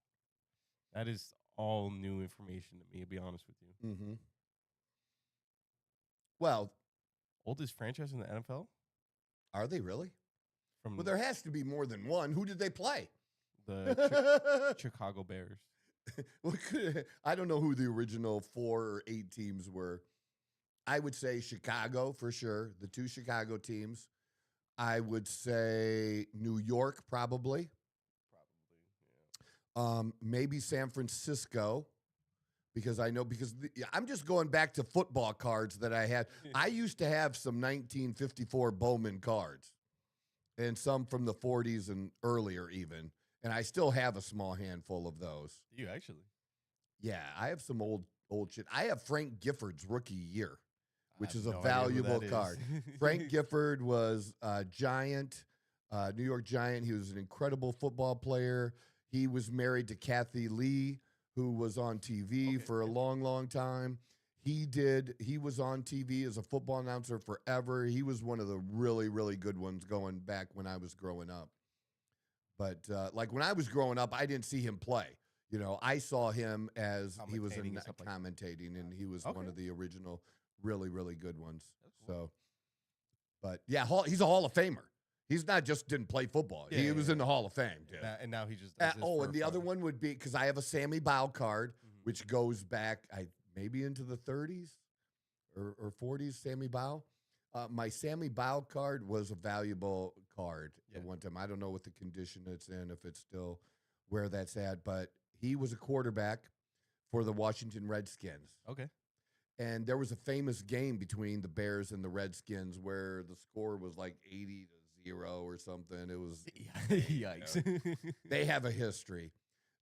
That is all new information to me, to be honest with you. Mm-hmm. Well, Oldest franchise in the NFL? are they really? From Well, there has to be more than one. Who did they play? the Chicago Bears. I don't know who the original 4 or 8 teams were. I would say Chicago for sure. The 2 Chicago teams. I would say New York probably. Maybe San Francisco, because I'm just going back to football cards that I had. I used to have some 1954 Bowman cards, and some from the 40s and earlier even, and I still have a small handful of those. You actually. Yeah, I have some old shit. I have Frank Gifford's rookie year, which I is have a no idea who valuable that is. card. Frank Gifford was a Giant, New York Giant. He was an incredible football player. He was married to Kathy Lee, who was on TV for a long, long time. He was on TV as a football announcer forever. He was one of the really, really good ones going back when I was growing up. But like when I was growing up, I didn't see him play. You know, I saw him as he was Commentating and stuff like that. commentating, and he was one Okay. of the original, really, really good ones. That's cool. So, but yeah, he's a Hall of Famer. He's not just didn't play football. He was in the Hall of Fame, dude. And now he just does this for And the other fun. one would be, because I have a Sammy Bow card, Mhm. which goes back maybe into the 30s or 40s, Sammy Bow. My Sammy Bow card was a valuable card at one time. I don't know what the condition it's in, if it's still where that's at, but he was a quarterback for the Washington Redskins. Okay. And there was a famous game between the Bears and the Redskins where the score was like 80-0 or something. It was Yikes. they have a history,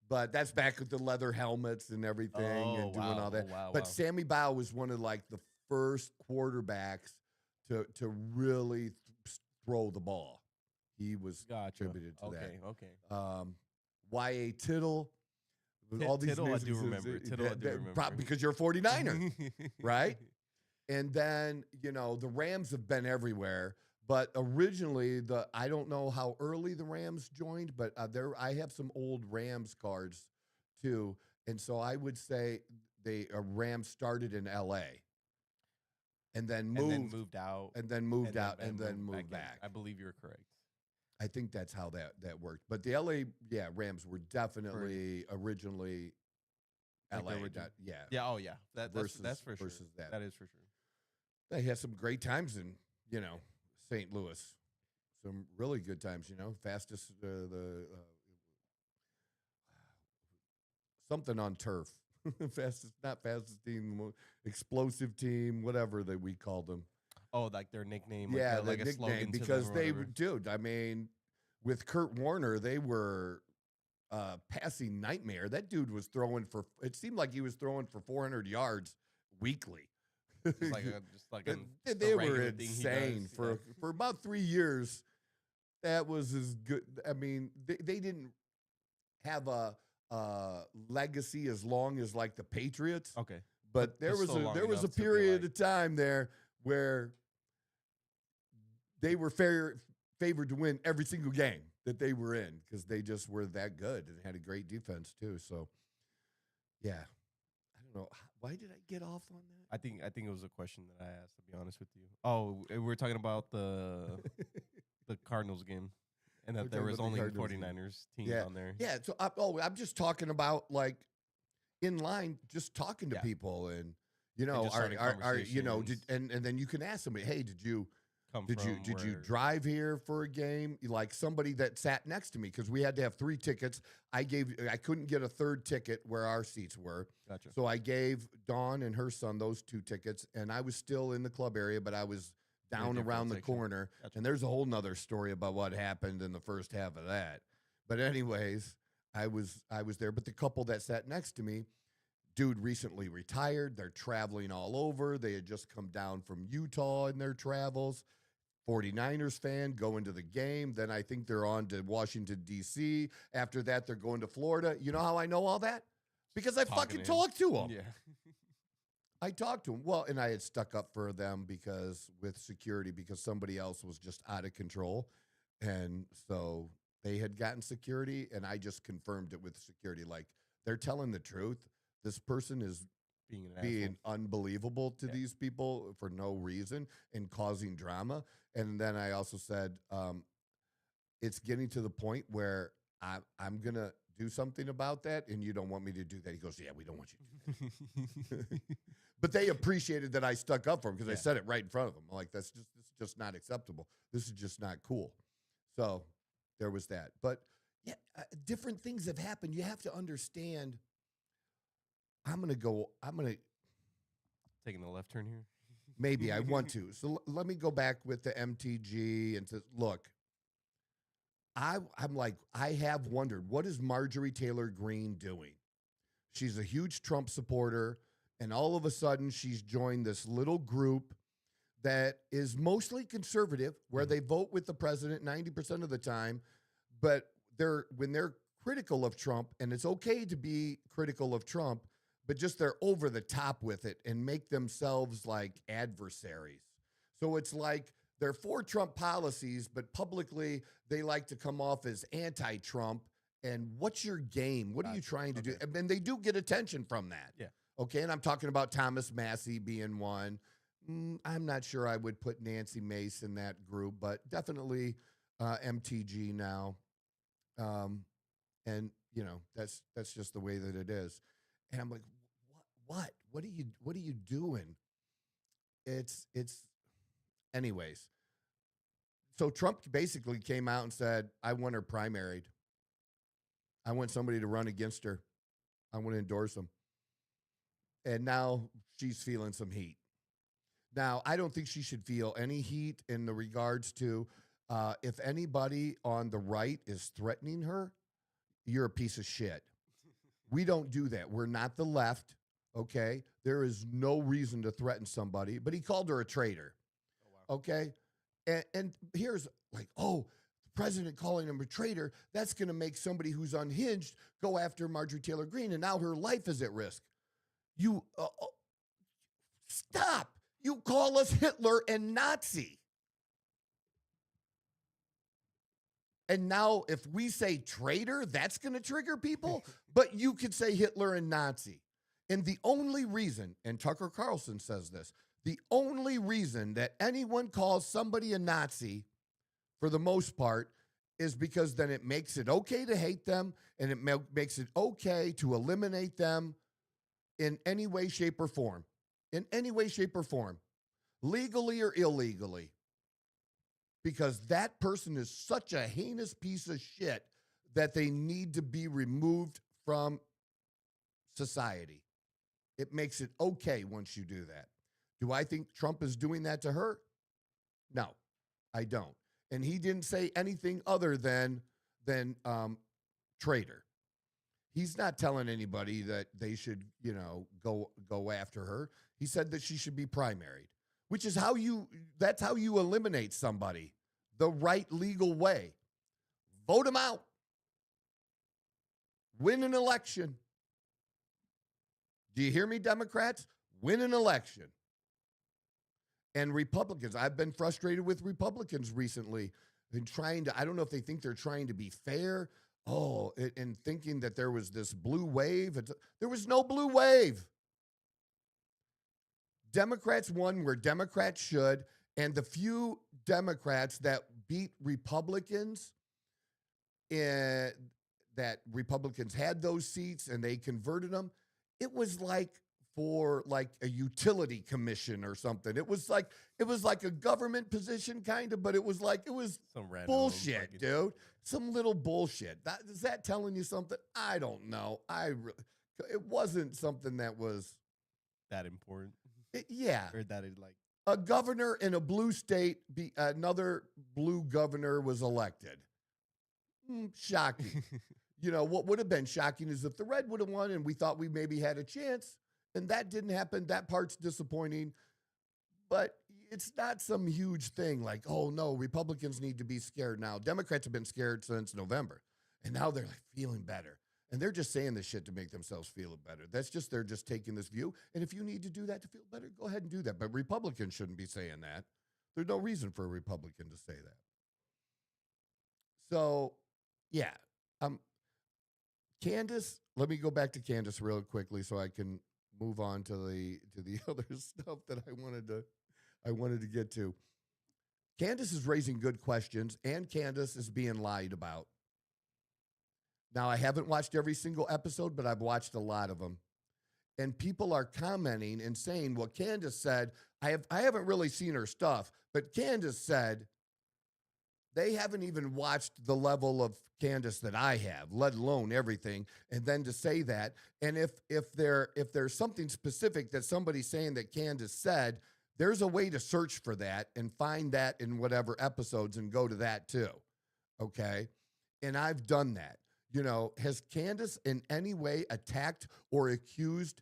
but that's back with the leather helmets and everything and doing all that. But Sammy Bow was one of like the first quarterbacks to really throw the ball. He was contributed to that. Okay. Y.A. Tittle. All these Tittle, I names, do remember. Tittle, I do remember. because you're a 49er, right? And then, you know, the Rams have been everywhere. But originally, I don't know how early the Rams joined, but I have some old Rams cards too. And so I would say Rams started in L.A. and then moved out. and then moved back. I believe you're correct. I think that's how that worked. But the L.A. Rams were definitely originally Like the L.A. original. Yeah. Yeah. Oh, yeah. That's for sure. versus that. That is for sure. They had some great times in, St. Louis. Some really good times, fastest, something on turf. Not fastest team, explosive team, whatever that we called them. Oh, like their nickname. Yeah, like the a nickname, slogan because to them or they, whatever. dude, I mean, with Kurt Warner, they were passing nightmare. That dude was it seemed like he was throwing for 400 yards weekly. Just like a They were regular thing he insane does, for about 3 years. That was as good. I mean, they didn't have a legacy as long as like the Patriots. Okay. But there Just was so long a enough to be period like- of time there where they were favored to win every single game that they were in because they just were that good and had a great defense too. So, yeah, I don't know. Why did I get off on that? I think it was a question that I asked, to be honest with you. Oh, we were talking about the Cardinals game. And that there was only 49ers teams on there. Yeah. So, I'm just talking about like in line, just talking to people and, you know, are you know, and then you can ask somebody, hey, did you drive here for a game? Like somebody that sat next to me, because we had to have 3 tickets. I couldn't get a 3rd ticket where our seats were. Gotcha. So I gave Dawn and her son those 2 tickets, and I was still in the club area, but I was down around the corner. Gotcha. And there's a whole nother story about what happened in the first half of that. But anyways, I was there. But the couple that sat next to me, dude recently retired. They're traveling all over. They had just come down from Utah in their travels. 49ers fan, going to the game. Then I think they're on to Washington, D.C. After that, they're going to Florida. You know how I know all that? Because I fucking talked to them. Yeah. I talked to them. Well, and I had stuck up for them with security because somebody else was just out of control. And so they had gotten security, and I just confirmed it with security. Like, they're telling the truth. This person is being unbelievable to these people for no reason and causing drama. And then I also said, it's getting to the point where I'm going to do something about that, and you don't want me to do that. He goes, yeah, we don't want you to do that. But they appreciated that I stuck up for him because I said it right in front of them. I'm like, this is just not acceptable. This is just not cool. So there was that. But, yeah, different things have happened. You have to understand. Taking the left turn here. Maybe I want to. So let me go back with the MTG and to look. I'm like, I have wondered, what is Marjorie Taylor Greene doing? She's a huge Trump supporter, and all of a sudden she's joined this little group that is mostly conservative, where they vote with the president 90% of the time, but when they're critical of Trump, and it's okay to be critical of Trump, but just they're over the top with it and make themselves like adversaries. So it's like they're for Trump policies, but publicly they like to come off as anti-Trump. And what's your game? What are you trying to do? And they do get attention from that. Yeah. Okay, and I'm talking about Thomas Massey being one. I'm not sure I would put Nancy Mace in that group, but definitely MTG now. And, you know, that's just the way that it is. And I'm like, what are you doing? It's anyways. So Trump basically came out and said, I want her primaried. I want somebody to run against her. I want to endorse him. And now she's feeling some heat. Now, I don't think she should feel any heat in the regards to if anybody on the right is threatening her, you're a piece of shit. We don't do that. We're not the left, okay? There is no reason to threaten somebody, but he called her a traitor, okay? And here's like, the president calling him a traitor, that's going to make somebody who's unhinged go after Marjorie Taylor Greene, and now her life is at risk. You, stop. You call us Hitler and Nazi. And now if we say traitor, that's going to trigger people. But you could say Hitler and Nazi. And the only reason, and Tucker Carlson says this, the only reason that anyone calls somebody a Nazi, for the most part, is because then it makes it okay to hate them, and it makes it okay to eliminate them in any way, shape, or form. In any way, shape, or form. Legally or illegally. Because that person is such a heinous piece of shit that they need to be removed from society. It makes it okay once you do that. Do I think Trump is doing that to her? No, I don't. And he didn't say anything other than traitor. He's not telling anybody that they should, go after her. He said that she should be primaried, which is that's how you eliminate somebody the right legal way. Vote them out. Win an election. Do you hear me, Democrats? Win an election. And Republicans, I've been frustrated with Republicans recently in I don't know if they think they're trying to be fair. And thinking that there was this blue wave. There was no blue wave. Democrats won where Democrats should, and the few Democrats that beat Republicans that Republicans had those seats and they converted them, it was like for like a utility commission or something. It was like a government position kind of, but it was Some random bullshit, dude. Some little bullshit. Is that telling you something? I don't know. It wasn't something that was that important. Yeah. Or that it like A governor in a blue state, another blue governor was elected. Shocking. What would have been shocking is if the red would have won and we thought we maybe had a chance, and that didn't happen. That part's disappointing, but it's not some huge thing like, oh no, Republicans need to be scared now. Democrats have been scared since November, and now they're like feeling better. And they're just saying this shit to make themselves feel better. They're just taking this view. And if you need to do that to feel better, go ahead and do that. But Republicans shouldn't be saying that. There's no reason for a Republican to say that. So, yeah. Candace, let me go back to Candace real quickly so I can move on to the other stuff that I wanted to get to. Candace is raising good questions, and Candace is being lied about. Now, I haven't watched every single episode, but I've watched a lot of them. And people are commenting and saying, well, Candace said, I haven't really seen her stuff, but Candace said they haven't even watched the level of Candace that I have, let alone everything. And then to say that, and if there's something specific that somebody's saying that Candace said, there's a way to search for that and find that in whatever episodes and go to that too. Okay? And I've done that. Has Candace in any way attacked or accused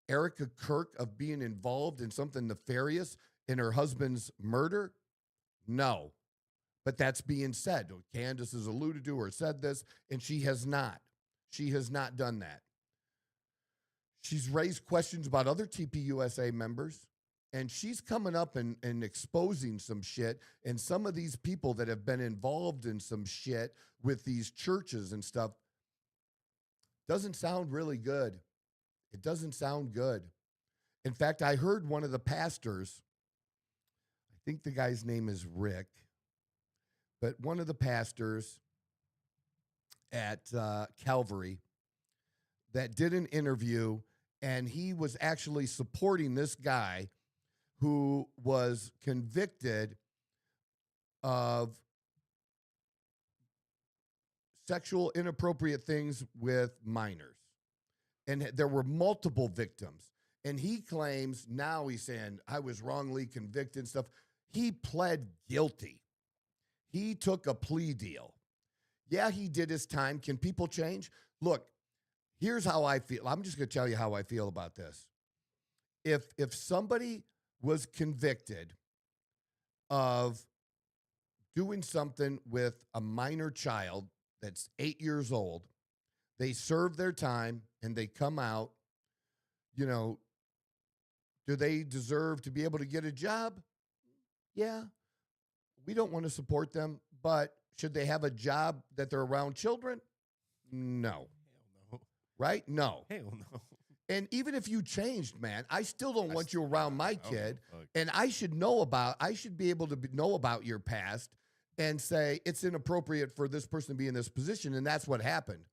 Erica Kirk of being involved in something nefarious in her husband's murder? No. But that's being said. Candace has alluded to or said this, and she has not. She has not done that. She's raised questions about other TPUSA members, and she's coming up and exposing some shit. And some of these people that have been involved in some shit with these churches and stuff doesn't sound really good. It doesn't sound good. In fact, I heard one of the pastors, I think the guy's name is Rick, but one of the pastors at Calvary that did an interview, and he was actually supporting this guy who was convicted of sexual inappropriate things with minors. And there were multiple victims. And he claims, now he's saying, I was wrongly convicted and stuff. He pled guilty. He took a plea deal. Yeah, he did his time. Can people change? Look, here's how I feel. I'm just going to tell you how I feel about this. If somebody was convicted of doing something with a minor child that's 8 years old, they serve their time and they come out, do they deserve to be able to get a job? Yeah. We don't want to support them, but should they have a job that they're around children? No. Hell no. Right? No. Hell no. And even if you changed, man, I still don't want you around my kid. And I should be able to know about your past and say it's inappropriate for this person to be in this position. And that's what happened.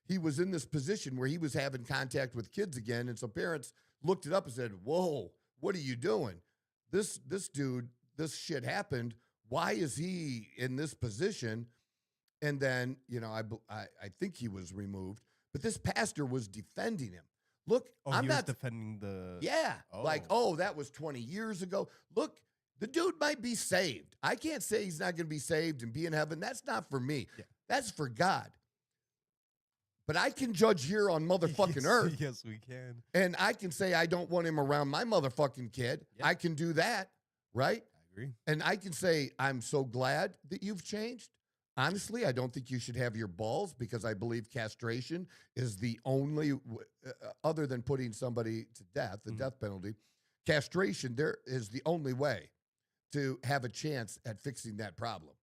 He was in this position where he was having contact with kids again. And so parents looked it up and said, whoa, what are you doing? This dude, this shit happened. Why is he in this position? And then, I think he was removed, but this pastor was defending him. Look, I'm not defending the. Yeah. That was 20 years ago. Look, the dude might be saved. I can't say he's not going to be saved and be in heaven. That's not for me. Yeah. That's for God. But I can judge here on motherfucking earth. Yes, we can. And I can say I don't want him around my motherfucking kid. Yep. I can do that, right? I agree. And I can say I'm so glad that you've changed. Honestly, I don't think you should have your balls because I believe castration is the only, other than putting somebody to death, the death penalty, castration there is the only way to have a chance at fixing that problem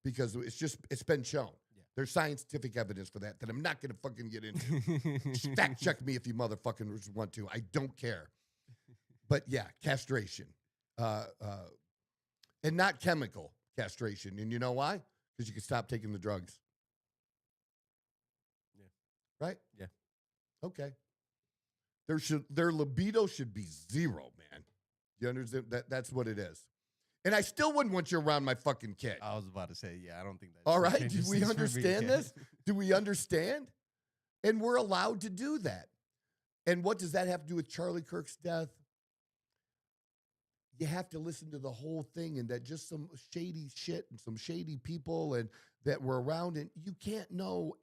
because it's been shown. Yeah. There's scientific evidence for that I'm not going to fucking get into. Fact check me if you motherfucking want to. I don't care. But yeah, castration. And not chemical castration. And you know why? Because you can stop taking the drugs. right? Yeah. Okay. Their libido should be zero, man. You understand? That's what it is. And I still wouldn't want you around my fucking kid. I was about to say, yeah, I don't think that. All right? Do we understand this? Do we understand? And we're allowed to do that. And what does that have to do with Charlie Kirk's death? You have to listen to the whole thing, and that just some shady shit and some shady people and that were around. And you can't know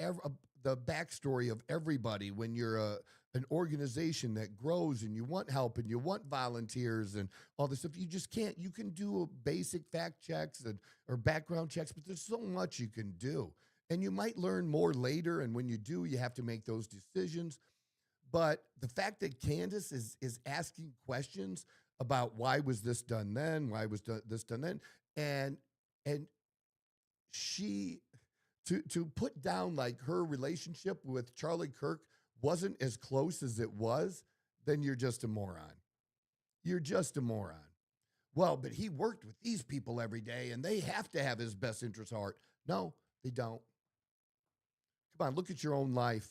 the backstory of everybody when you're an organization that grows and you want help and you want volunteers and all this stuff. You just can't. You can do basic fact checks or background checks, but there's so much you can do. And you might learn more later, and when you do, you have to make those decisions. But the fact that Candace is asking questions about why was this done then, why was this done then, and she to put down like her relationship with Charlie Kirk wasn't as close as it was, then you're just a moron. You're just a moron. Well, but he worked with these people every day, and they have to have his best interest at heart. No, they don't. Come on, look at your own life.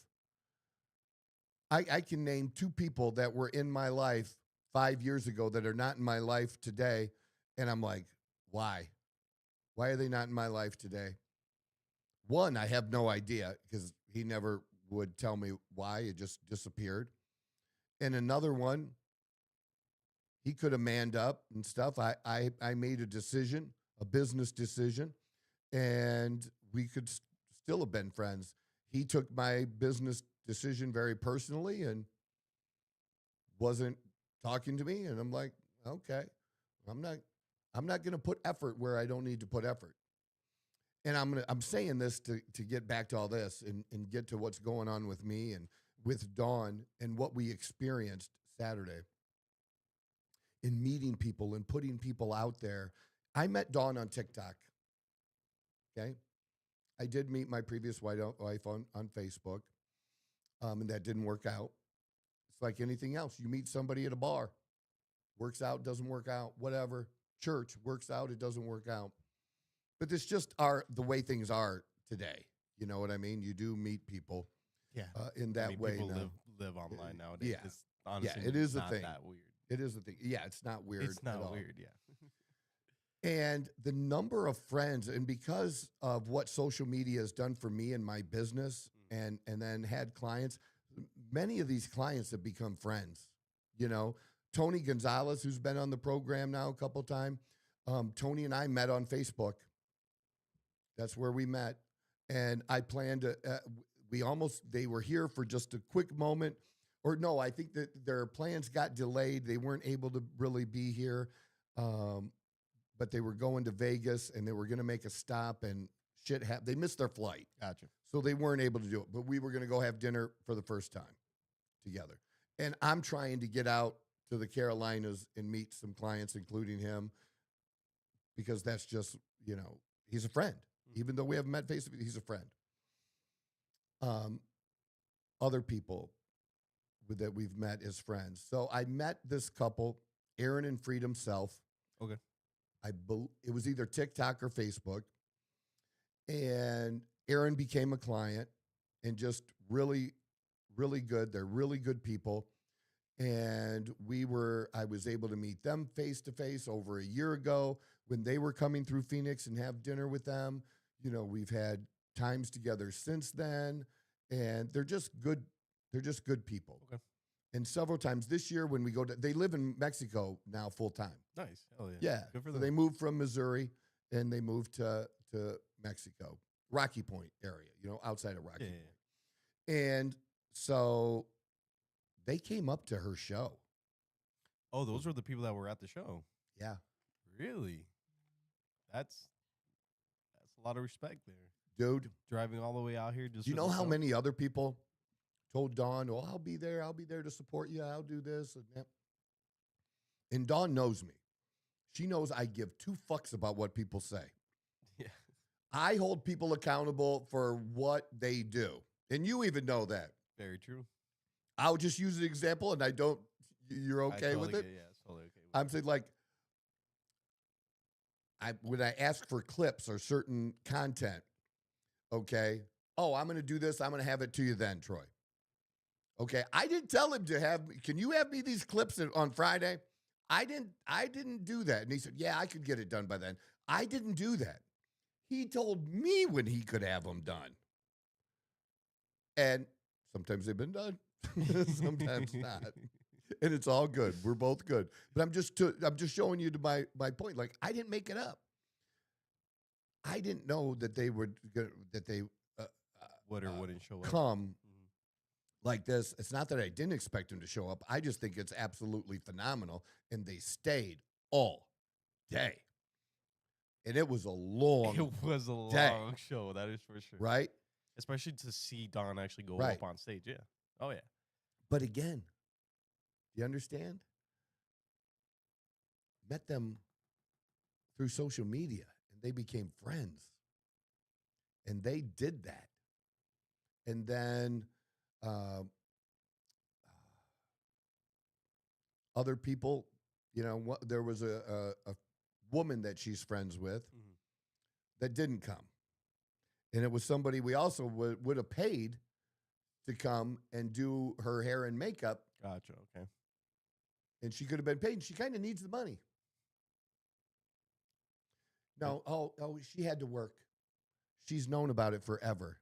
I can name 2 people that were in my life 5 years ago that are not in my life today. And I'm like, why? Why are they not in my life today? One, I have no idea because he never would tell me why. It just disappeared. And another one, he could have manned up and stuff. I made a decision, a business decision, and we could still have been friends. He took my business decision very personally and wasn't talking to me. And I'm like, okay, I'm not going to put effort where I don't need to put effort. And I'm saying this to get back to all this and get to what's going on with me and with Dawn and what we experienced Saturday in meeting people and putting people out there. I met Dawn on TikTok. Okay. I did meet my previous wife on Facebook. And that didn't work out. It's like anything else. You meet somebody at a bar, works out, doesn't work out, whatever. Church works out, it doesn't work out. But it's just the way things are today. You know what I mean? You do meet people in that way. People now. live online nowadays. Yeah. It's honestly it is a not thing. that weird. It is a thing. Yeah, it's not weird. It's not at all. weird, yeah. And the number of friends, and because of what social media has done for me and my business, and then had clients, many of these clients have become friends. You know, Tony Gonzalez, who's been on the program now a couple times, Tony and I met on Facebook. That's where we met. And I planned to, they were here for just a quick moment. Or no, I think that their plans got delayed. They weren't able to really be here. But they were going to Vegas and they were going to make a stop and shit happened. They missed their flight. Gotcha. So they weren't able to do it. But we were going to go have dinner for the first time together. And I'm trying to get out to the Carolinas and meet some clients, including him, because that's just, you know, he's a friend. Even though we haven't met face-to-face, he's a friend. Other people that we've met as friends. So I met this couple, Aaron and Freedom Self. Okay. It was either TikTok or Facebook. And Aaron became a client and just really, really good. They're really good people. And I was able to meet them face-to-face over a year ago when they were coming through Phoenix and have dinner with them. You know, we've had times together since then, and they're just good. They're just good people. Okay. And several times this year when we they live in Mexico now full time. Nice. Hell yeah. Yeah. Good for so them. they moved from Missouri and they moved to Mexico, Rocky Point area, you know, outside of Rocky Point. Yeah. And so they came up to her show. Oh, those were the people that were at the show. Yeah. Really? That's a lot of respect there. Dude. Driving all the way out here. Just do you know how many other people told Dawn, oh, I'll be there to support you. I'll do this. And that. And Dawn knows me. She knows I give 2 fucks about what people say. Yeah. I hold people accountable for what they do. And you even know that. Very true. I'll just use an example, and you're okay with it? Yeah, totally okay with it. I'm saying, like, when I ask for clips or certain content, okay, oh, I'm going to do this. I'm going to have it to you then, Troy. Okay, I didn't tell him to have. Can you have me these clips on Friday? I didn't do that. And he said, yeah, I could get it done by then. I didn't do that. He told me when he could have them done. And sometimes they've been done, sometimes not. And it's all good. We're both good. But I'm just showing you to my point. Like, I didn't make it up. I didn't know that they would would or wouldn't show up. Come like this. It's not that I didn't expect them to show up. I just think it's absolutely phenomenal. And they stayed all day. And it was a long show. That is for sure. Right? Especially to see Don actually go up on stage. Yeah. Oh, yeah. But again, you understand? Met them through social media, and they became friends. And they did that. And then other people, there was a woman that she's friends with that didn't come. And it was somebody we also would have paid to come and do her hair and makeup. Gotcha, okay. And she could have been paid. She kind of needs the money. No, she had to work. She's known about it forever.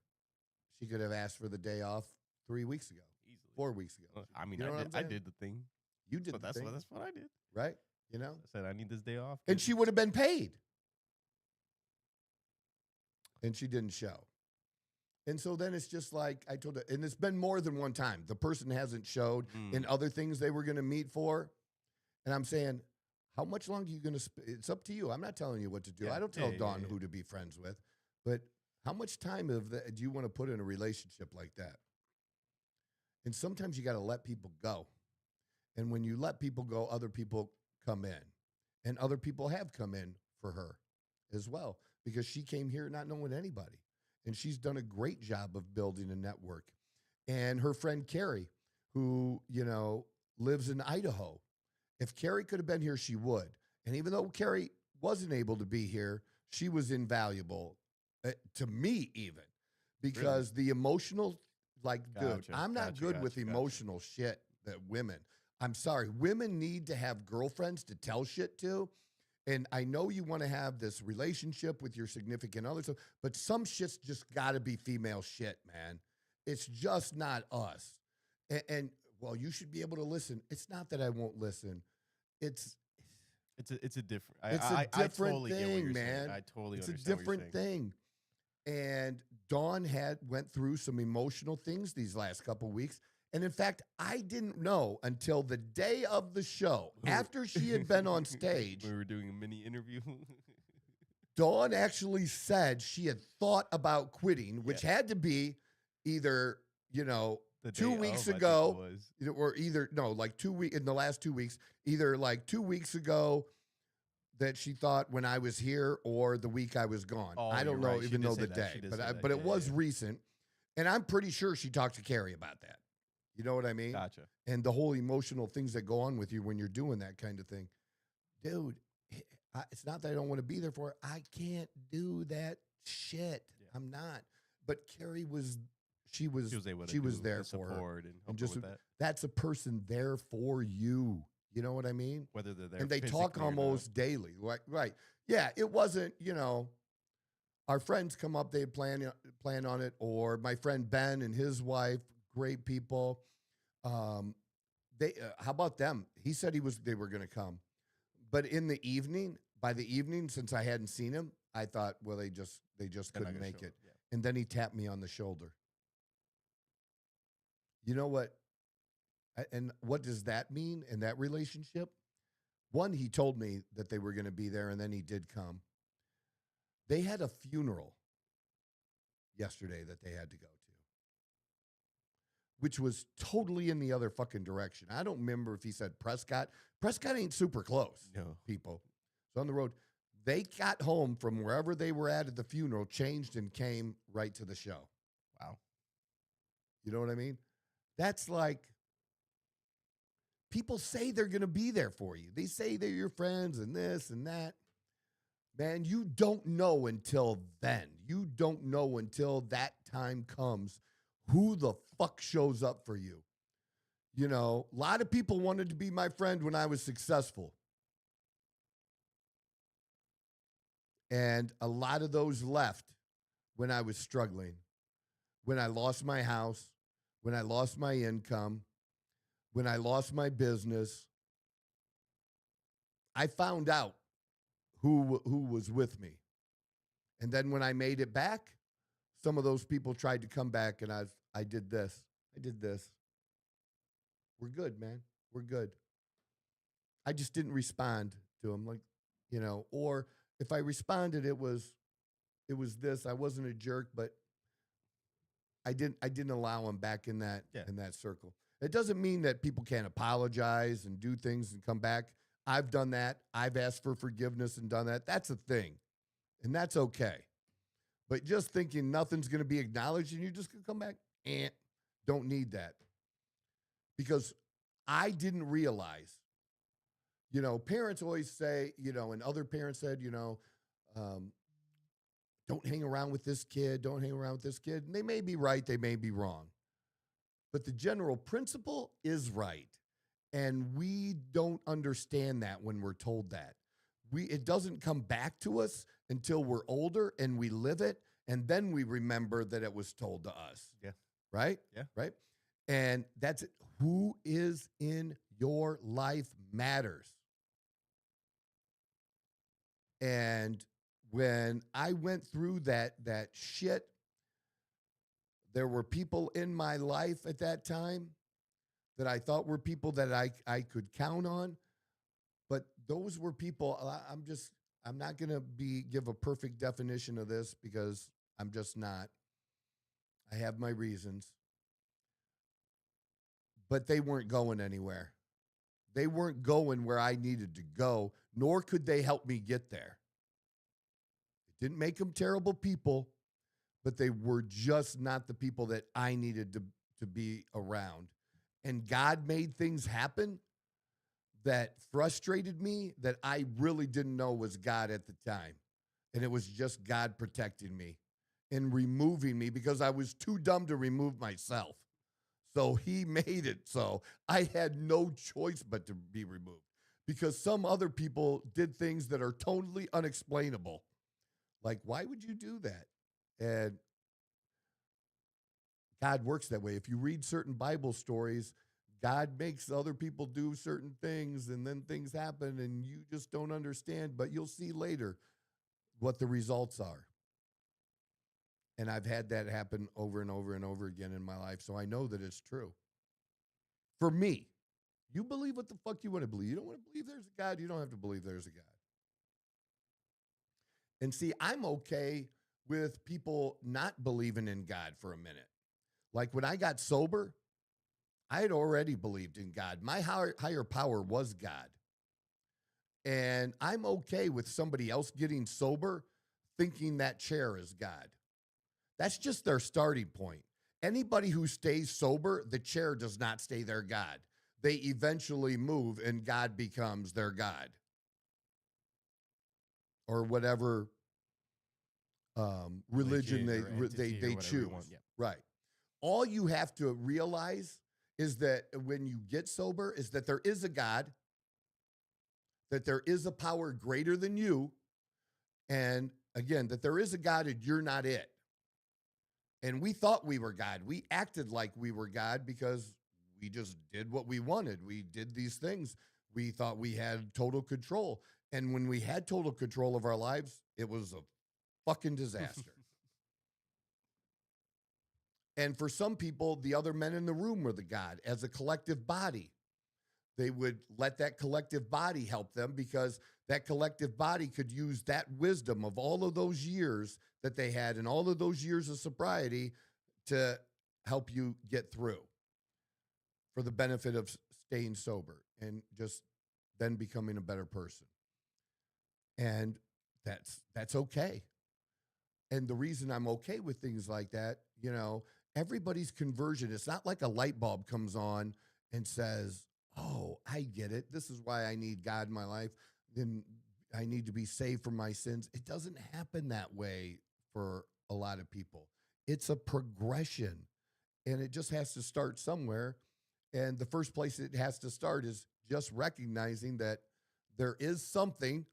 She could have asked for the day off 3 weeks ago. Easily. 4 weeks ago. I mean, I did the thing. You did that's what I did. Right? I said, I need this day off. And she would have been paid. And she didn't show. And so then it's just like I told her, and it's been more than one time. The person hasn't showed in other things they were going to meet for. And I'm saying, how much longer are you going to it's up to you. I'm not telling you what to do. I don't tell Dawn who to be friends with. But how much time do you want to put in a relationship like that? And sometimes you got to let people go. And when you let people go, other people come in. And other people have come in for her as well. Because she came here not knowing anybody. And she's done a great job of building a network. And her friend Carrie, who, lives in Idaho. If Carrie could have been here, she would. And even though Carrie wasn't able to be here, she was invaluable to me even. Because the emotional, dude, I'm not good with emotional shit that women. I'm sorry. Women need to have girlfriends to tell shit to. And I know you want to have this relationship with your significant other, but some shit's just got to be female shit, man. It's just not us. And you should be able to listen. It's not that I won't listen. It's a different. I totally thing, get what you're man. Saying. I totally understand. It's a different thing. And Dawn went through some emotional things these last couple weeks. And in fact, I didn't know until the day of the show, after she had been on stage. We were doing a mini interview. Dawn actually said she had thought about quitting, which had to be either, 2 weeks ago, or either, like 2 weeks, in the last 2 weeks, either like 2 weeks ago that she thought when I was here or the week I was gone. Oh, I don't know, even know the day, but it was recent. And I'm pretty sure she talked to Carrie about that. You know what I mean? Gotcha. And the whole emotional things that go on with you when you're doing that kind of thing. Dude, it's not that I don't want to be there for her. I can't do that shit. Yeah. I'm not. But Carrie was there for her. And just that's a person there for you. You know what I mean? Whether they're there. And they talk almost daily. Right. Yeah, it wasn't, our friends come up, they plan on it, or my friend Ben and his wife, great people. How about them? He said they were going to come, but by the evening, since I hadn't seen him, I thought, well, they just couldn't make it. Yeah. And then he tapped me on the shoulder. You know what? And what does that mean in that relationship? One, he told me that they were going to be there, and then he did come. They had a funeral yesterday that they had to go to, which was totally in the other fucking direction. I don't remember if he said Prescott. Prescott ain't super close, people. So on the road, they got home from wherever they were at the funeral, changed, and came right to the show. Wow. You know what I mean? That's like, people say they're going to be there for you. They say they're your friends and this and that. Man, you don't know until then. You don't know until that time comes who the fuck shows up for you. You know, a lot of people wanted to be my friend when I was successful. And a lot of those left when I was struggling, when I lost my house, when I lost my income, when I lost my business. I found out who was with me. And then when I made it back, some of those people tried to come back, and I did this. I did this. We're good, man. We're good. I just didn't respond to them, like, you know, or if I responded, it was this. I wasn't a jerk, but I didn't allow them back in that circle. It doesn't mean that people can't apologize and do things and come back. I've done that. I've asked for forgiveness and done that. That's a thing, and that's okay. But just thinking nothing's going to be acknowledged and you're just going to come back, don't need that. Because I didn't realize, you know, parents always say, you know, and other parents said, you know, don't hang around with this kid. Don't hang around with this kid. And they may be right. They may be wrong. But the general principle is right. And we don't understand that when we're told that. It doesn't come back to us until we're older and we live it. And then we remember that it was told to us. Yeah. Right? Yeah. Right? And that's it. Who is in your life matters. And when I went through that shit, there were people in my life at that time that I thought were people that I could count on. But those were people, I'm not going to give a perfect definition of this because I'm just not. I have my reasons. But they weren't going anywhere. They weren't going where I needed to go, nor could they help me get there. It didn't make them terrible people, but they were just not the people that I needed to be around. And God made things happen that frustrated me that I really didn't know was God at the time. And it was just God protecting me and removing me because I was too dumb to remove myself. So he made it so I had no choice but to be removed because some other people did things that are totally unexplainable. Like, why would you do that? And God works that way. If you read certain Bible stories, God makes other people do certain things and then things happen and you just don't understand, but you'll see later what the results are. And I've had that happen over and over and over again in my life, so I know that it's true. For me, you believe what the fuck you want to believe. You don't want to believe there's a God, you don't have to believe there's a God. And see, I'm okay with people not believing in God for a minute. Like when I got sober, I had already believed in God. My higher power was God. And I'm okay with somebody else getting sober thinking that chair is God. That's just their starting point. Anybody who stays sober, the chair does not stay their God. They eventually move and God becomes their God. Or whatever religion they choose. Yeah. Right. All you have to realize is that when you get sober is that there is a God, that there is a power greater than you, and again, that there is a God and you're not it. And we thought we were God. We acted like we were God because we just did what we wanted. We did these things. We thought we had total control. And when we had total control of our lives, it was a fucking disaster. And for some people, the other men in the room were the God as a collective body. They would let that collective body help them because that collective body could use that wisdom of all of those years that they had and all of those years of sobriety to help you get through for the benefit of staying sober and just then becoming a better person. And that's okay. And the reason I'm okay with things like that, you know, everybody's conversion, it's not like a light bulb comes on and says, oh, I get it. This is why I need God in my life. Then I need to be saved from my sins. It doesn't happen that way for a lot of people. It's a progression, and it just has to start somewhere. And the first place it has to start is just recognizing that there is something.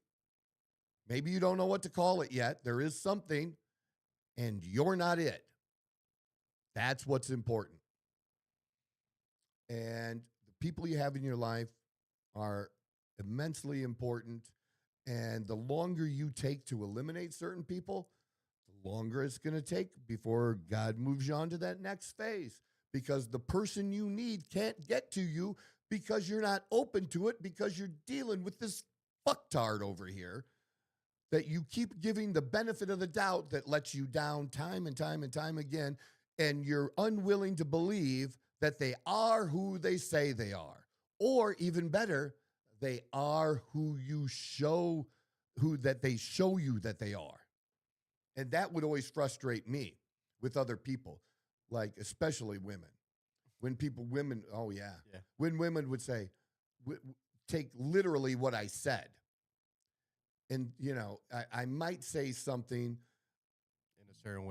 Maybe you don't know what to call it yet. There is something, and you're not it. That's what's important. And the people you have in your life are immensely important. And the longer you take to eliminate certain people, the longer it's going to take before God moves you on to that next phase. Because the person you need can't get to you because you're not open to it, because you're dealing with this fucktard over here that you keep giving the benefit of the doubt that lets you down time and time and time again. And you're unwilling to believe that they are who they say they are. Or even better, they are who you show, that they show you that they are. And that would always frustrate me with other people, like especially women. When when women would say, take literally what I said. And, I might say something in a certain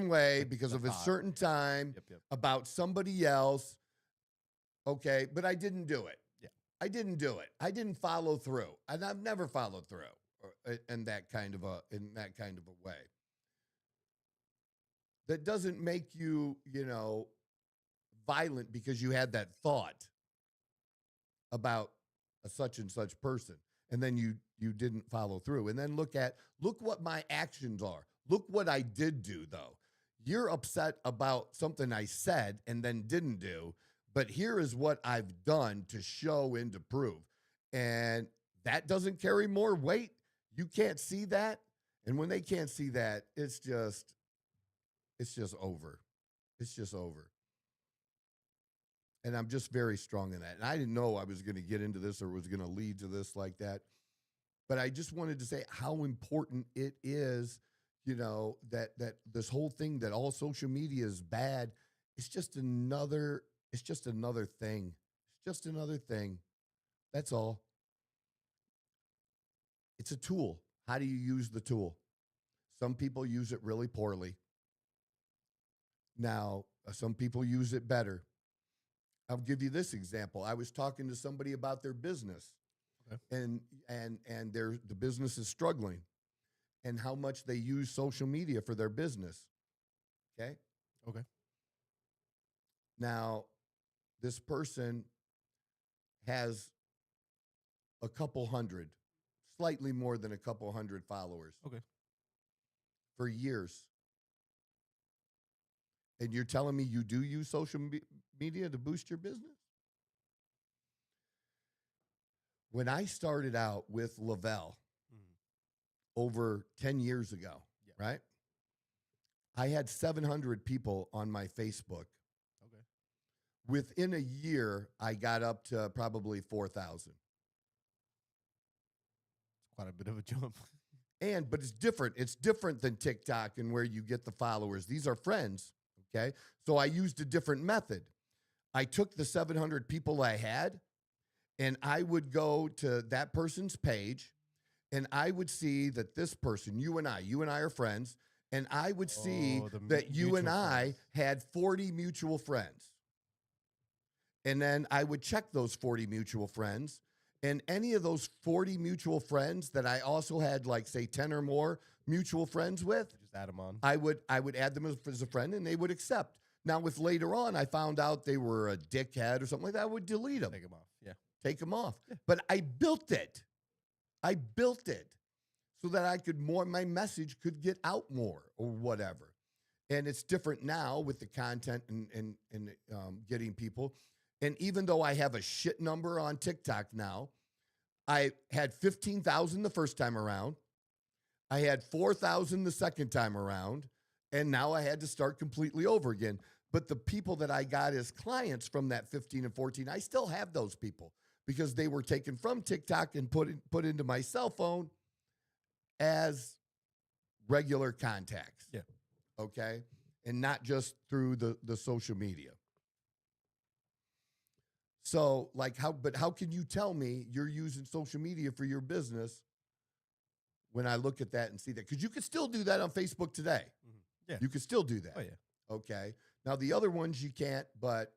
way. Because of a certain time about somebody else. Okay, but I didn't do it. Yeah. I didn't do it. I didn't follow through. And I've never followed through in that kind of a way. That doesn't make you, violent because you had that thought about a such and such person. And then you didn't follow through. And then look what my actions are. Look what I did do, though. You're upset about something I said and then didn't do, but here is what I've done to show and to prove. And that doesn't carry more weight. You can't see that. And when they can't see that, it's just over. It's just over. And I'm just very strong in that. And I didn't know I was going to get into this or was going to lead to this like that. But I just wanted to say how important it is, that this whole thing, that all social media is bad. It's just another thing. It's just another thing. That's all. It's a tool. How do you use the tool? Some people use it really poorly. Now, some people use it better. I'll give you this example. I was talking to somebody about their business, and the business is struggling, and how much they use social media for their business. Okay. Now, this person has a couple hundred, slightly more than a couple hundred followers. For years. And you're telling me you do use social media to boost your business? When I started out with Lavelle over 10 years ago, right? I had 700 people on my Facebook. Within a year, I got up to probably 4,000. Quite a bit of a jump. But it's different. It's different than TikTok and where you get the followers. These are friends. Okay. So I used a different method. I took the 700 people I had, and I would go to that person's page, and I would see that this person, you and I are friends, and I would see that you and I had 40 mutual friends. And then I would check those 40 mutual friends, and any of those 40 mutual friends that I also had, like, say, 10 or more mutual friends with, just add them on. I would add them as a friend, and they would accept. Now, if later on I found out they were a dickhead or something like that, I would delete them. Take them off. Yeah. Take them off. Yeah. But I built it. So that my message could get out more or whatever. And it's different now with the content and getting people. And even though I have a shit number on TikTok now, I had 15,000 the first time around. I had 4,000 the second time around. And now I had to start completely over again. But the people that I got as clients from that 15 and 14, I still have those people because they were taken from TikTok and put into my cell phone as regular contacts. Yeah. Okay. And not just through the social media. So how can you tell me you're using social media for your business when I look at that and see that? Because you can still do that on Facebook today. Yeah. You can still do that. Oh, yeah. Okay. Now, the other ones you can't, but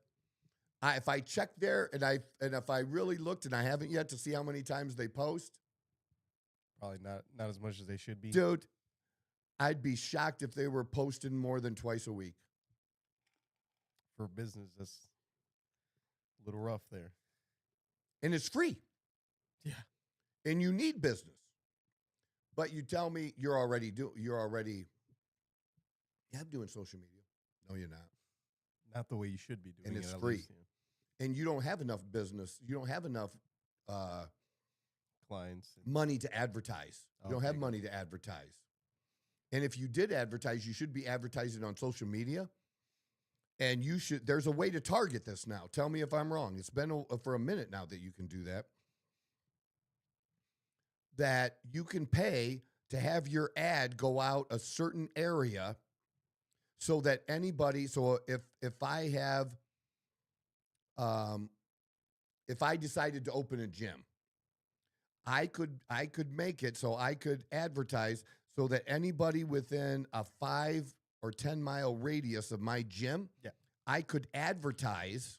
if I check there and if I really looked, and I haven't yet to see how many times they post, Probably not as much as they should be. dude, I'd be shocked if they were posting more than twice a week. For business, that's a little rough there. And it's free. Yeah. And you need business. But you tell me I'm doing social media. No, you're not. Not the way you should be doing And it. it's at free. least, yeah. And you don't have enough business. You don't have enough Clients. money to advertise. You don't Okay, have good. money to advertise. And if you did advertise, you should be advertising on social media. And there's a way to target this now. Tell me if I'm wrong. It's been for a minute now that you can do that. That you can pay to have your ad go out a certain area so that anybody, so if I have, if I decided to open a gym, I could make it so I could advertise so that anybody within a 5 or 10 mile radius of my gym, Yeah. I could advertise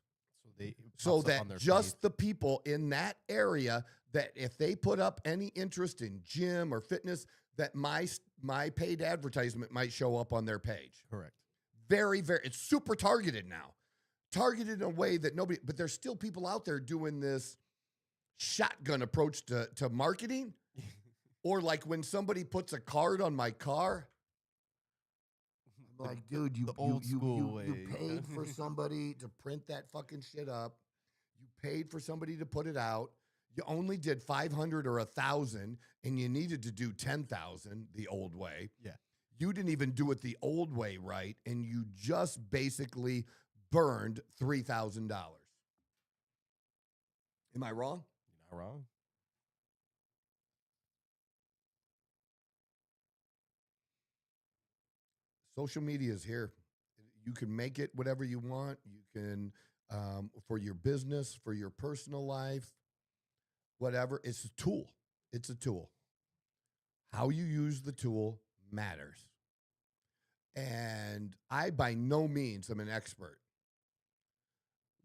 It so pops up on that their just feed. the people in that area, that if they put up any interest in gym or fitness, that my paid advertisement might show up on their page. Correct. Very, very, it's super targeted now. Targeted in a way that nobody, but there's still people out there doing this shotgun approach to marketing. Or like when somebody puts a card on my car, I'm like, dude, you paid for somebody to print that fucking shit up. You paid for somebody to put it out. You only did 500 or 1,000, and you needed to do 10,000 the old way. Yeah. You didn't even do it the old way right, and you just basically burned $3,000. Am I wrong? You're not wrong. Social media is here. You can make it whatever you want. You can, for your business, for your personal life, whatever. It's a tool. It's a tool. How you use the tool matters. And I, by no means, am an expert.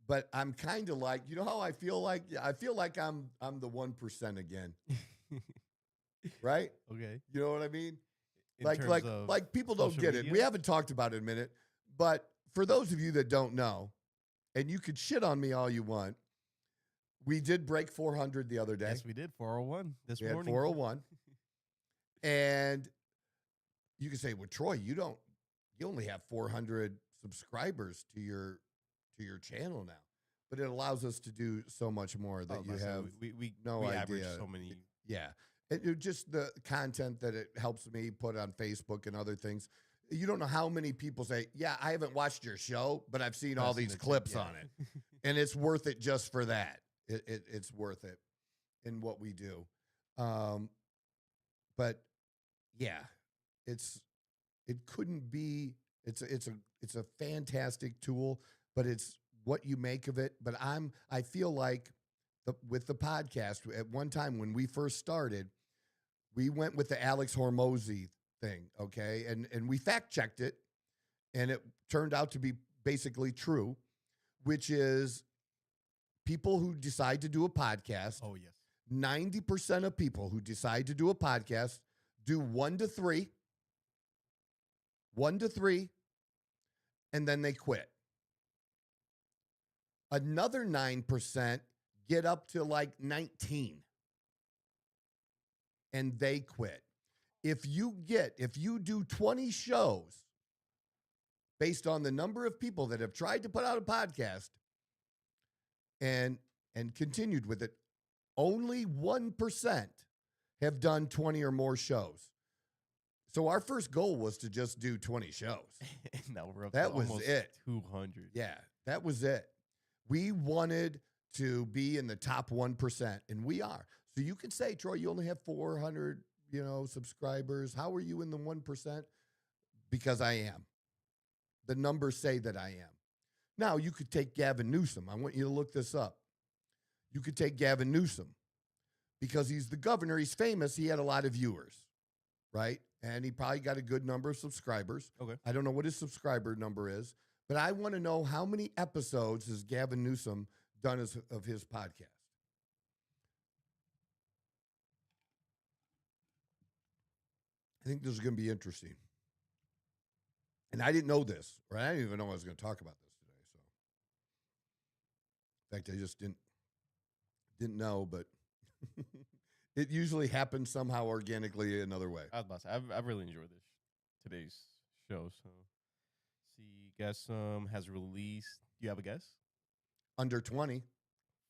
But I'm kind of like, you know how I feel like? I feel like I'm the 1% again. Right? Okay. You know what I mean? In Like terms of people don't social get it. media? We haven't talked about it in a minute, but for those of you that don't know, and you could shit on me all you want, we did break 400 the other day. Yes, we did. 401 this We had morning. 401. And you can say, well, Troy, you only have 400 subscribers to your channel now. But it allows us to do so much more that you have we no average idea. so many. Yeah. Just the content that it helps me put on Facebook and other things. You don't know how many people say, yeah, I haven't watched your show, but I've seen all these clips on it. And it's worth it just for that. It's worth it in what we do. But yeah, it's a fantastic tool, but it's what you make of it. But I feel like with the podcast, at one time when we first started, we went with the Alex Hormozy thing, okay? And we fact-checked it, and it turned out to be basically true, which is people who decide to do a podcast, Oh, yes. 90% of people who decide to do a podcast do 1 to 3, and then they quit. Another 9% get up to like 19 and they quit. If you do 20 shows based on the number of people that have tried to put out a podcast and continued with it, only 1% have done 20 or more shows. So our first goal was to just do 20 shows. Now we're up That to was almost it. 200. Yeah, that was it. We wanted to be in the top 1%, and we are. So you can say, Troy, you only have 400, subscribers. How are you in the 1%? Because I am. The numbers say that I am. Now, you could take Gavin Newsom. I want you to look this up. You could take Gavin Newsom because he's the governor. He's famous. He had a lot of viewers, right? And he probably got a good number of subscribers. Okay. I don't know what his subscriber number is, But I want to know how many episodes has Gavin Newsom done of his podcast? I think this is going to be interesting. And I didn't know this, right? I didn't even know I was going to talk about this today. So, in fact, I just didn't know, but it usually happens somehow organically another way. I was about to say, I've really enjoyed today's show. So, guess has released. Do you have a guess? Under 20.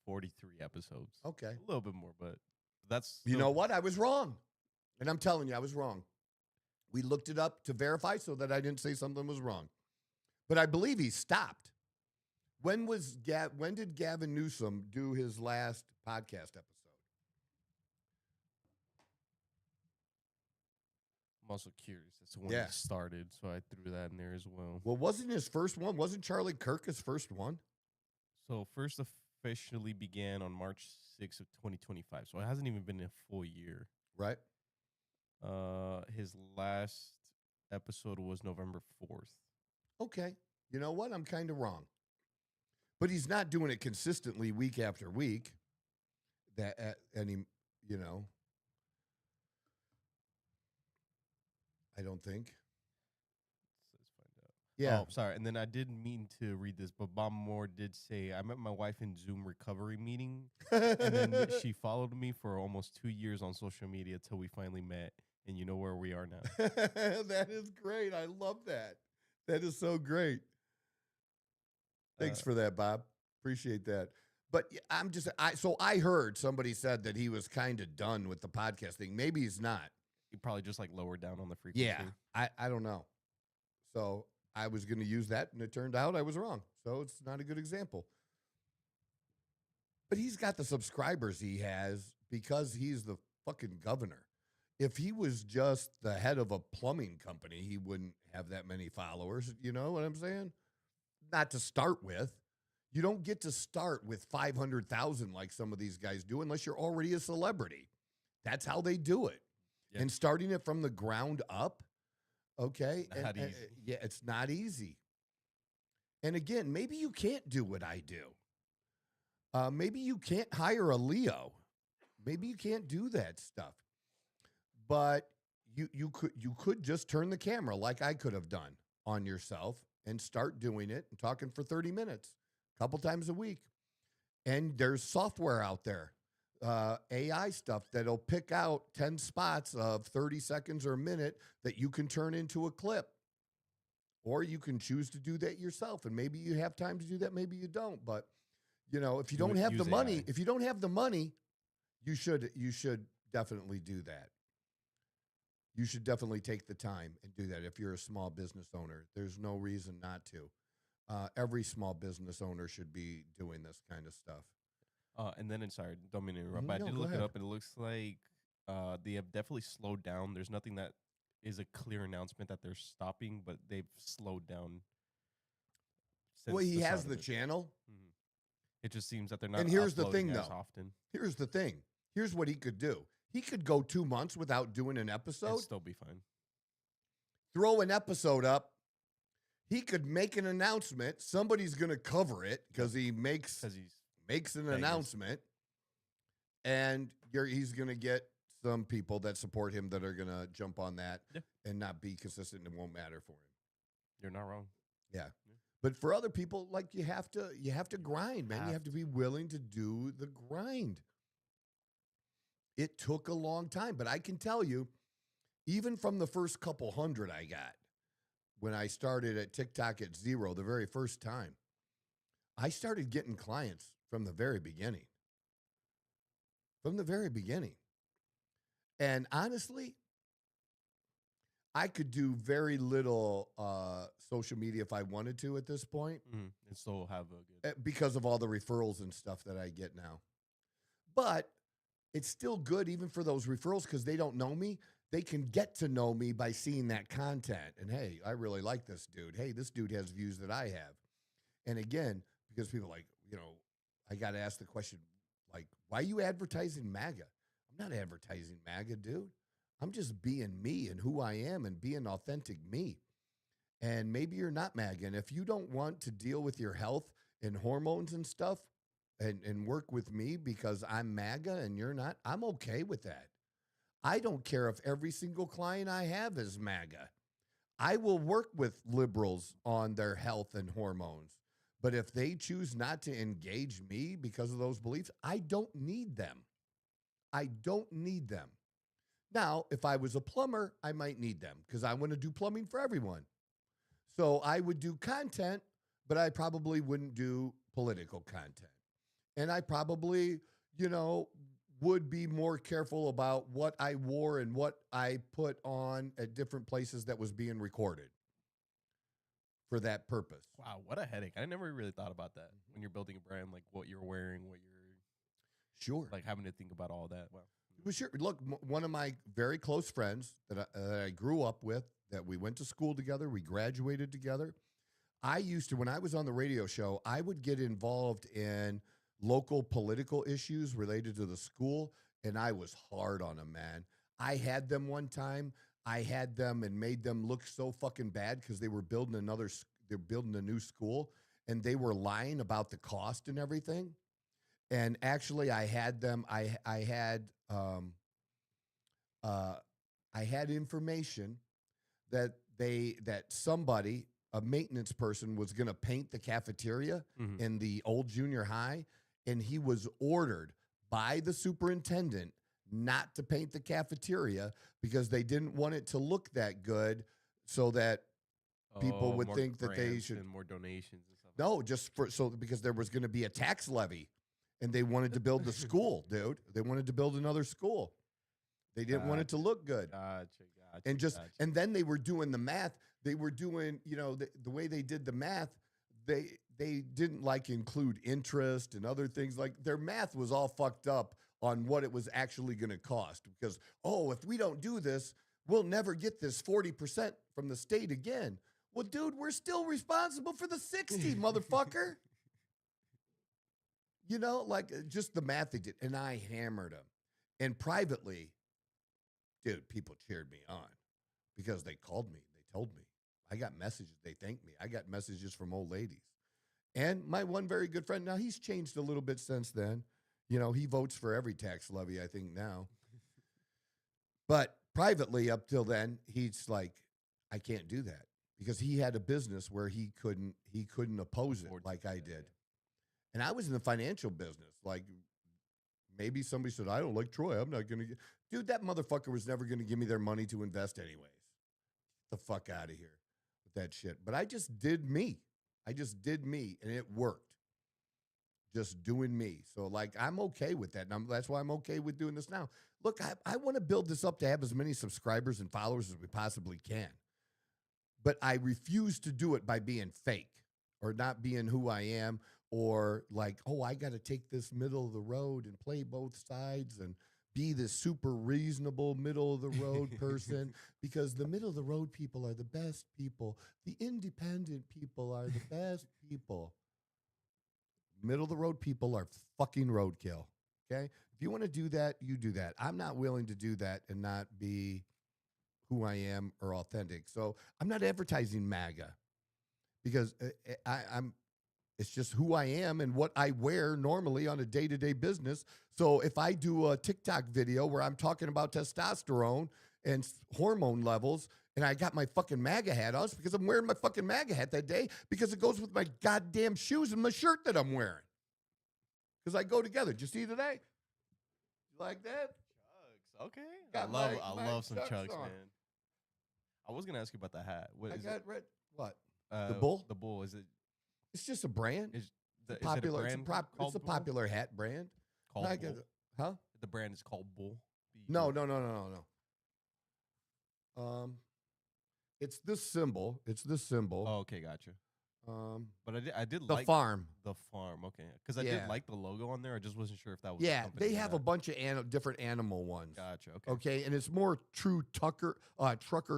43 episodes. Okay. A little bit more, but that's... You know what? I was wrong. And I'm telling you, I was wrong. We looked it up to verify so that I didn't say something was wrong. But I believe he stopped. When did Gavin Newsom do his last podcast episode? I'm also curious as to when he started, so I threw that in there as well. Well, wasn't his first one? Wasn't Charlie Kirk his first one? So first officially began on March 6th of 2025. So it hasn't even been a full year. Right. His last episode was November 4th. Okay. You know what? I'm kind of wrong. But he's not doing it consistently week after week. I don't think. Let's find out. Yeah. Oh, sorry. And then I didn't mean to read this, but Bob Moore did say, I met my wife in Zoom recovery meeting. And then she followed me for almost 2 years on social media till we finally met. And you know where we are now. That is great. I love that. That is so great. Thanks for that, Bob. Appreciate that. But I heard somebody said that he was kind of done with the podcast thing. Maybe he's not. He probably just like lowered down on the frequency. Yeah, I don't know. So I was going to use that, and it turned out I was wrong. So it's not a good example. But he's got the subscribers he has because he's the fucking governor. If he was just the head of a plumbing company, he wouldn't have that many followers. You know what I'm saying? Not to start with. You don't get to start with 500,000 like some of these guys do unless you're already a celebrity. That's how they do it. Yeah. And starting it from the ground up, okay? Yeah, it's not easy. And again, maybe you can't do what I do. Maybe you can't hire a Leo. Maybe you can't do that stuff. But you could just turn the camera like I could have done on yourself and start doing it and talking for 30 minutes, a couple times a week. And there's software out there, AI stuff that'll pick out 10 spots of 30 seconds or a minute that you can turn into a clip. Or you can choose to do that yourself. And maybe you have time to do that, maybe you don't. But, if you don't have the money, you should definitely do that. You should definitely take the time and do that if you're a small business owner. There's no reason not to. Every small business owner should be doing this kind of stuff. And then, sorry, don't mean to interrupt, but I did look it up, and it looks like they have definitely slowed down. There's nothing that is a clear announcement that they're stopping, but they've slowed down. Well, he has the channel. Mm-hmm. It just seems that they're not. And here's the thing, though. Often. Here's the thing. Here's what he could do. He could go 2 months without doing an episode. It'd still be fine. Throw an episode up. He could make an announcement. Somebody's going to cover it because he makes an announcement. And he's going to get some people that support him that are going to jump on that and not be consistent, and it won't matter for him. You're not wrong. Yeah. But for other people, like you have to grind, man. You have to be willing to do the grind. It took a long time, but I can tell you, even from the first couple hundred I got, when I started at TikTok at 0, the very first time, I started getting clients from the very beginning. From the very beginning. And honestly, I could do very little social media if I wanted to at this point. And still have a good... Because of all the referrals and stuff that I get now. But it's still good even for those referrals because they don't know me. They can get to know me by seeing that content. And, hey, I really like this dude. Hey, this dude has views that I have. And, again, because people like, I got to ask the question, like, why are you advertising MAGA? I'm not advertising MAGA, dude. I'm just being me and who I am and being authentic me. And maybe you're not MAGA. And if you don't want to deal with your health and hormones and stuff and work with me because I'm MAGA and you're not, I'm okay with that. I don't care if every single client I have is MAGA. I will work with liberals on their health and hormones. But if they choose not to engage me because of those beliefs, I don't need them. I don't need them. Now, if I was a plumber, I might need them because I want to do plumbing for everyone. So I would do content, but I probably wouldn't do political content. And I probably, would be more careful about what I wore and what I put on at different places that was being recorded for that purpose. Wow, what a headache. I never really thought about that when you're building a brand, like what you're wearing, what you're... Sure. Like having to think about all that. Wow. Well, sure. Look, one of my very close friends that I grew up with, that we went to school together, we graduated together. I used to, when I was on the radio show, I would get involved in local political issues related to the school, and I was hard on them, man. I had them one time. I had them and made them look so fucking bad because they were building a new school, and they were lying about the cost and everything. And actually, I had them. I had information that somebody, a maintenance person, was going to paint the cafeteria in the old junior high, and he was ordered by the superintendent not to paint the cafeteria because they didn't want it to look that good, so that people would think that they should more donations and stuff. No, just because there was going to be a tax levy, and they wanted to build the school, dude. They wanted to build another school. They didn't want it to look good. Gotcha. And then they were doing the math. They were doing, the way they did the math, they didn't include interest and other things. Like, their math was all fucked up on what it was actually going to cost, because, if we don't do this, we'll never get this 40% from the state again. Well, dude, we're still responsible for the 60, motherfucker. Just the math they did. And I hammered them. And privately, dude, people cheered me on because they called me. They told me. I got messages. They thanked me. I got messages from old ladies. And my one very good friend, now he's changed a little bit since then. He votes for every tax levy, I think, now. But privately, up till then, he's like, I can't do that, because he had a business where he couldn't oppose it like I did. And I was in the financial business. Like, maybe somebody said, I don't like Troy. I'm not going to get... Dude, that motherfucker was never going to give me their money to invest anyways. Get the fuck out of here with that shit. But I just did me. And it worked. Just doing me. So, I'm okay with that. And that's why I'm okay with doing this now. Look, I want to build this up to have as many subscribers and followers as we possibly can. But I refuse to do it by being fake or not being who I am, or I got to take this middle of the road and play both sides and be this super reasonable middle of the road person, because the middle of the road people are the best people. The independent people are the best people. Middle of the road people are fucking roadkill. Okay? If you want to do that, you do that. I'm not willing to do that and not be who I am or authentic. So I'm not advertising MAGA, because it's just who I am and what I wear normally on a day-to-day business. So if I do a TikTok video where I'm talking about testosterone and hormone levels, and I got my fucking MAGA hat on, it's because I'm wearing my fucking MAGA hat that day, because it goes with my goddamn shoes and my shirt that I'm wearing. Because I go together. Did you see today? You like that? Chugs. Okay. Got I love some chugs, on. man. I was going to ask you about the hat. What is it? Red. What? The bull? The bull. Is it? It's just a brand. Is it popular. a brand It's a popular hat brand. Called Bull? Huh? The brand is called Bull. No. It's this symbol. Oh, okay, gotcha. But I did the like farm. The farm, okay. Because I did like the logo on there. I just wasn't sure if that was. Yeah, they have a bunch of different animal ones. Gotcha. Okay. Okay, and it's more true trucker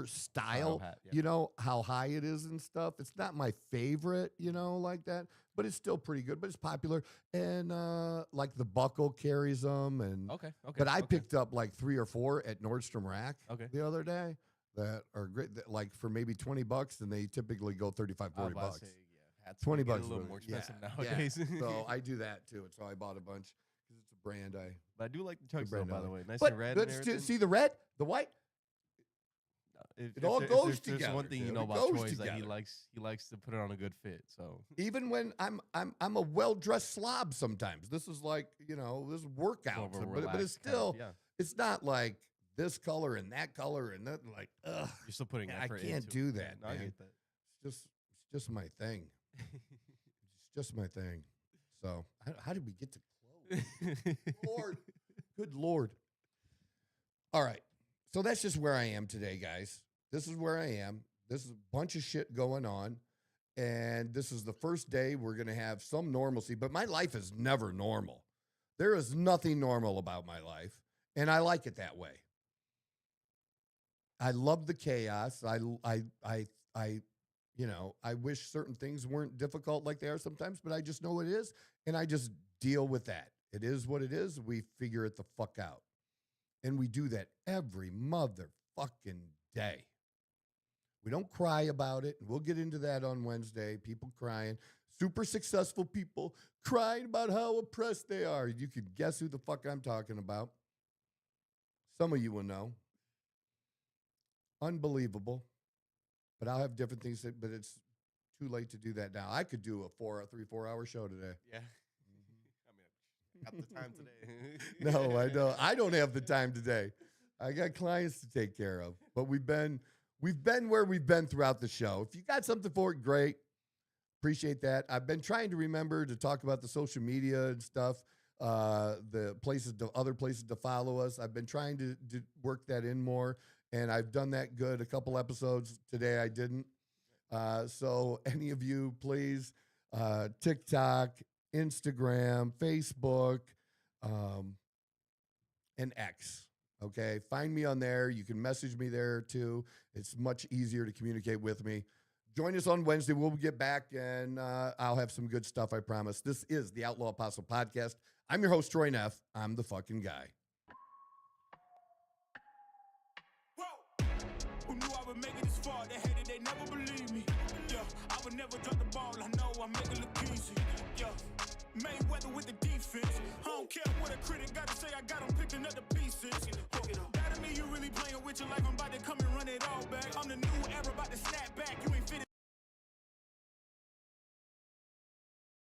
style. Hat, yeah. You know how high it is and stuff. It's not my favorite, like that, but it's still pretty good. But it's popular, and the buckle carries them, and okay. But I picked up 3 or 4 at Nordstrom Rack the other day. that are great, that, like for maybe $20, and they typically go $35, $40. Say, hats $20 a little really. more expensive Yeah, nowadays. Yeah. So I do that too. So I bought a bunch because it's a brand But I do like the chucks though, by the way. Nice but and red. let's see the red, the white. It all goes together. There's one thing you dude. know It about goes Troy is that together. he likes to put it on a good fit. So Even when I'm a well-dressed slob sometimes. This is like, this is workout. more of a But it's relaxed kind still, of- yeah. it's not like this color and that color and that, like, ugh. You're still putting I effort can't into do it. that, No, I man. get that. It's just my thing. It's just my thing. So how did we get to clothes? Lord, good Lord. All right. So that's just where I am today, guys. This is where I am. This is a bunch of shit going on. And this is the first day we're going to have some normalcy. But my life is never normal. There is nothing normal about my life. And I like it that way. I love the chaos. I wish certain things weren't difficult like they are sometimes, but I just know it is. And I just deal with that. It is what it is. We figure it the fuck out. And we do that every motherfucking day. We don't cry about it. We'll get into that on Wednesday. People crying. Super successful people crying about how oppressed they are. You can guess who the fuck I'm talking about. Some of you will know. Unbelievable. But I'll have different things, but it's too late to do that now. I could do a 3-4 hour show today. Yeah. I mean, got the time today. No, I don't. I don't have the time today. I got clients to take care of. But we've been where we've been throughout the show. If you got something for it, great. Appreciate that. I've been trying to remember to talk about the social media and stuff, the other places to follow us. I've been trying to work that in more, and I've done that good. A couple episodes today I didn't. So any of you, please, TikTok, Instagram, Facebook, and X. Okay, find me on there. You can message me there too. It's much easier to communicate with me. Join us on Wednesday. We'll get back and I'll have some good stuff, I promise. This is the Outlaw Apostle Podcast. I'm your host, Troy Neff. I'm the fucking guy. Whoa. Who knew I would make it this far? They hated, they never believe me. Yeah, I would never drop the ball. I know I make it look easy. Yeah, Mayweather with the defense. I don't care what a critic got to say. I got them picking up the pieces. That to me, you really playing with your life. I'm about to come and run it all back. I'm the new era, about to snap back. You ain't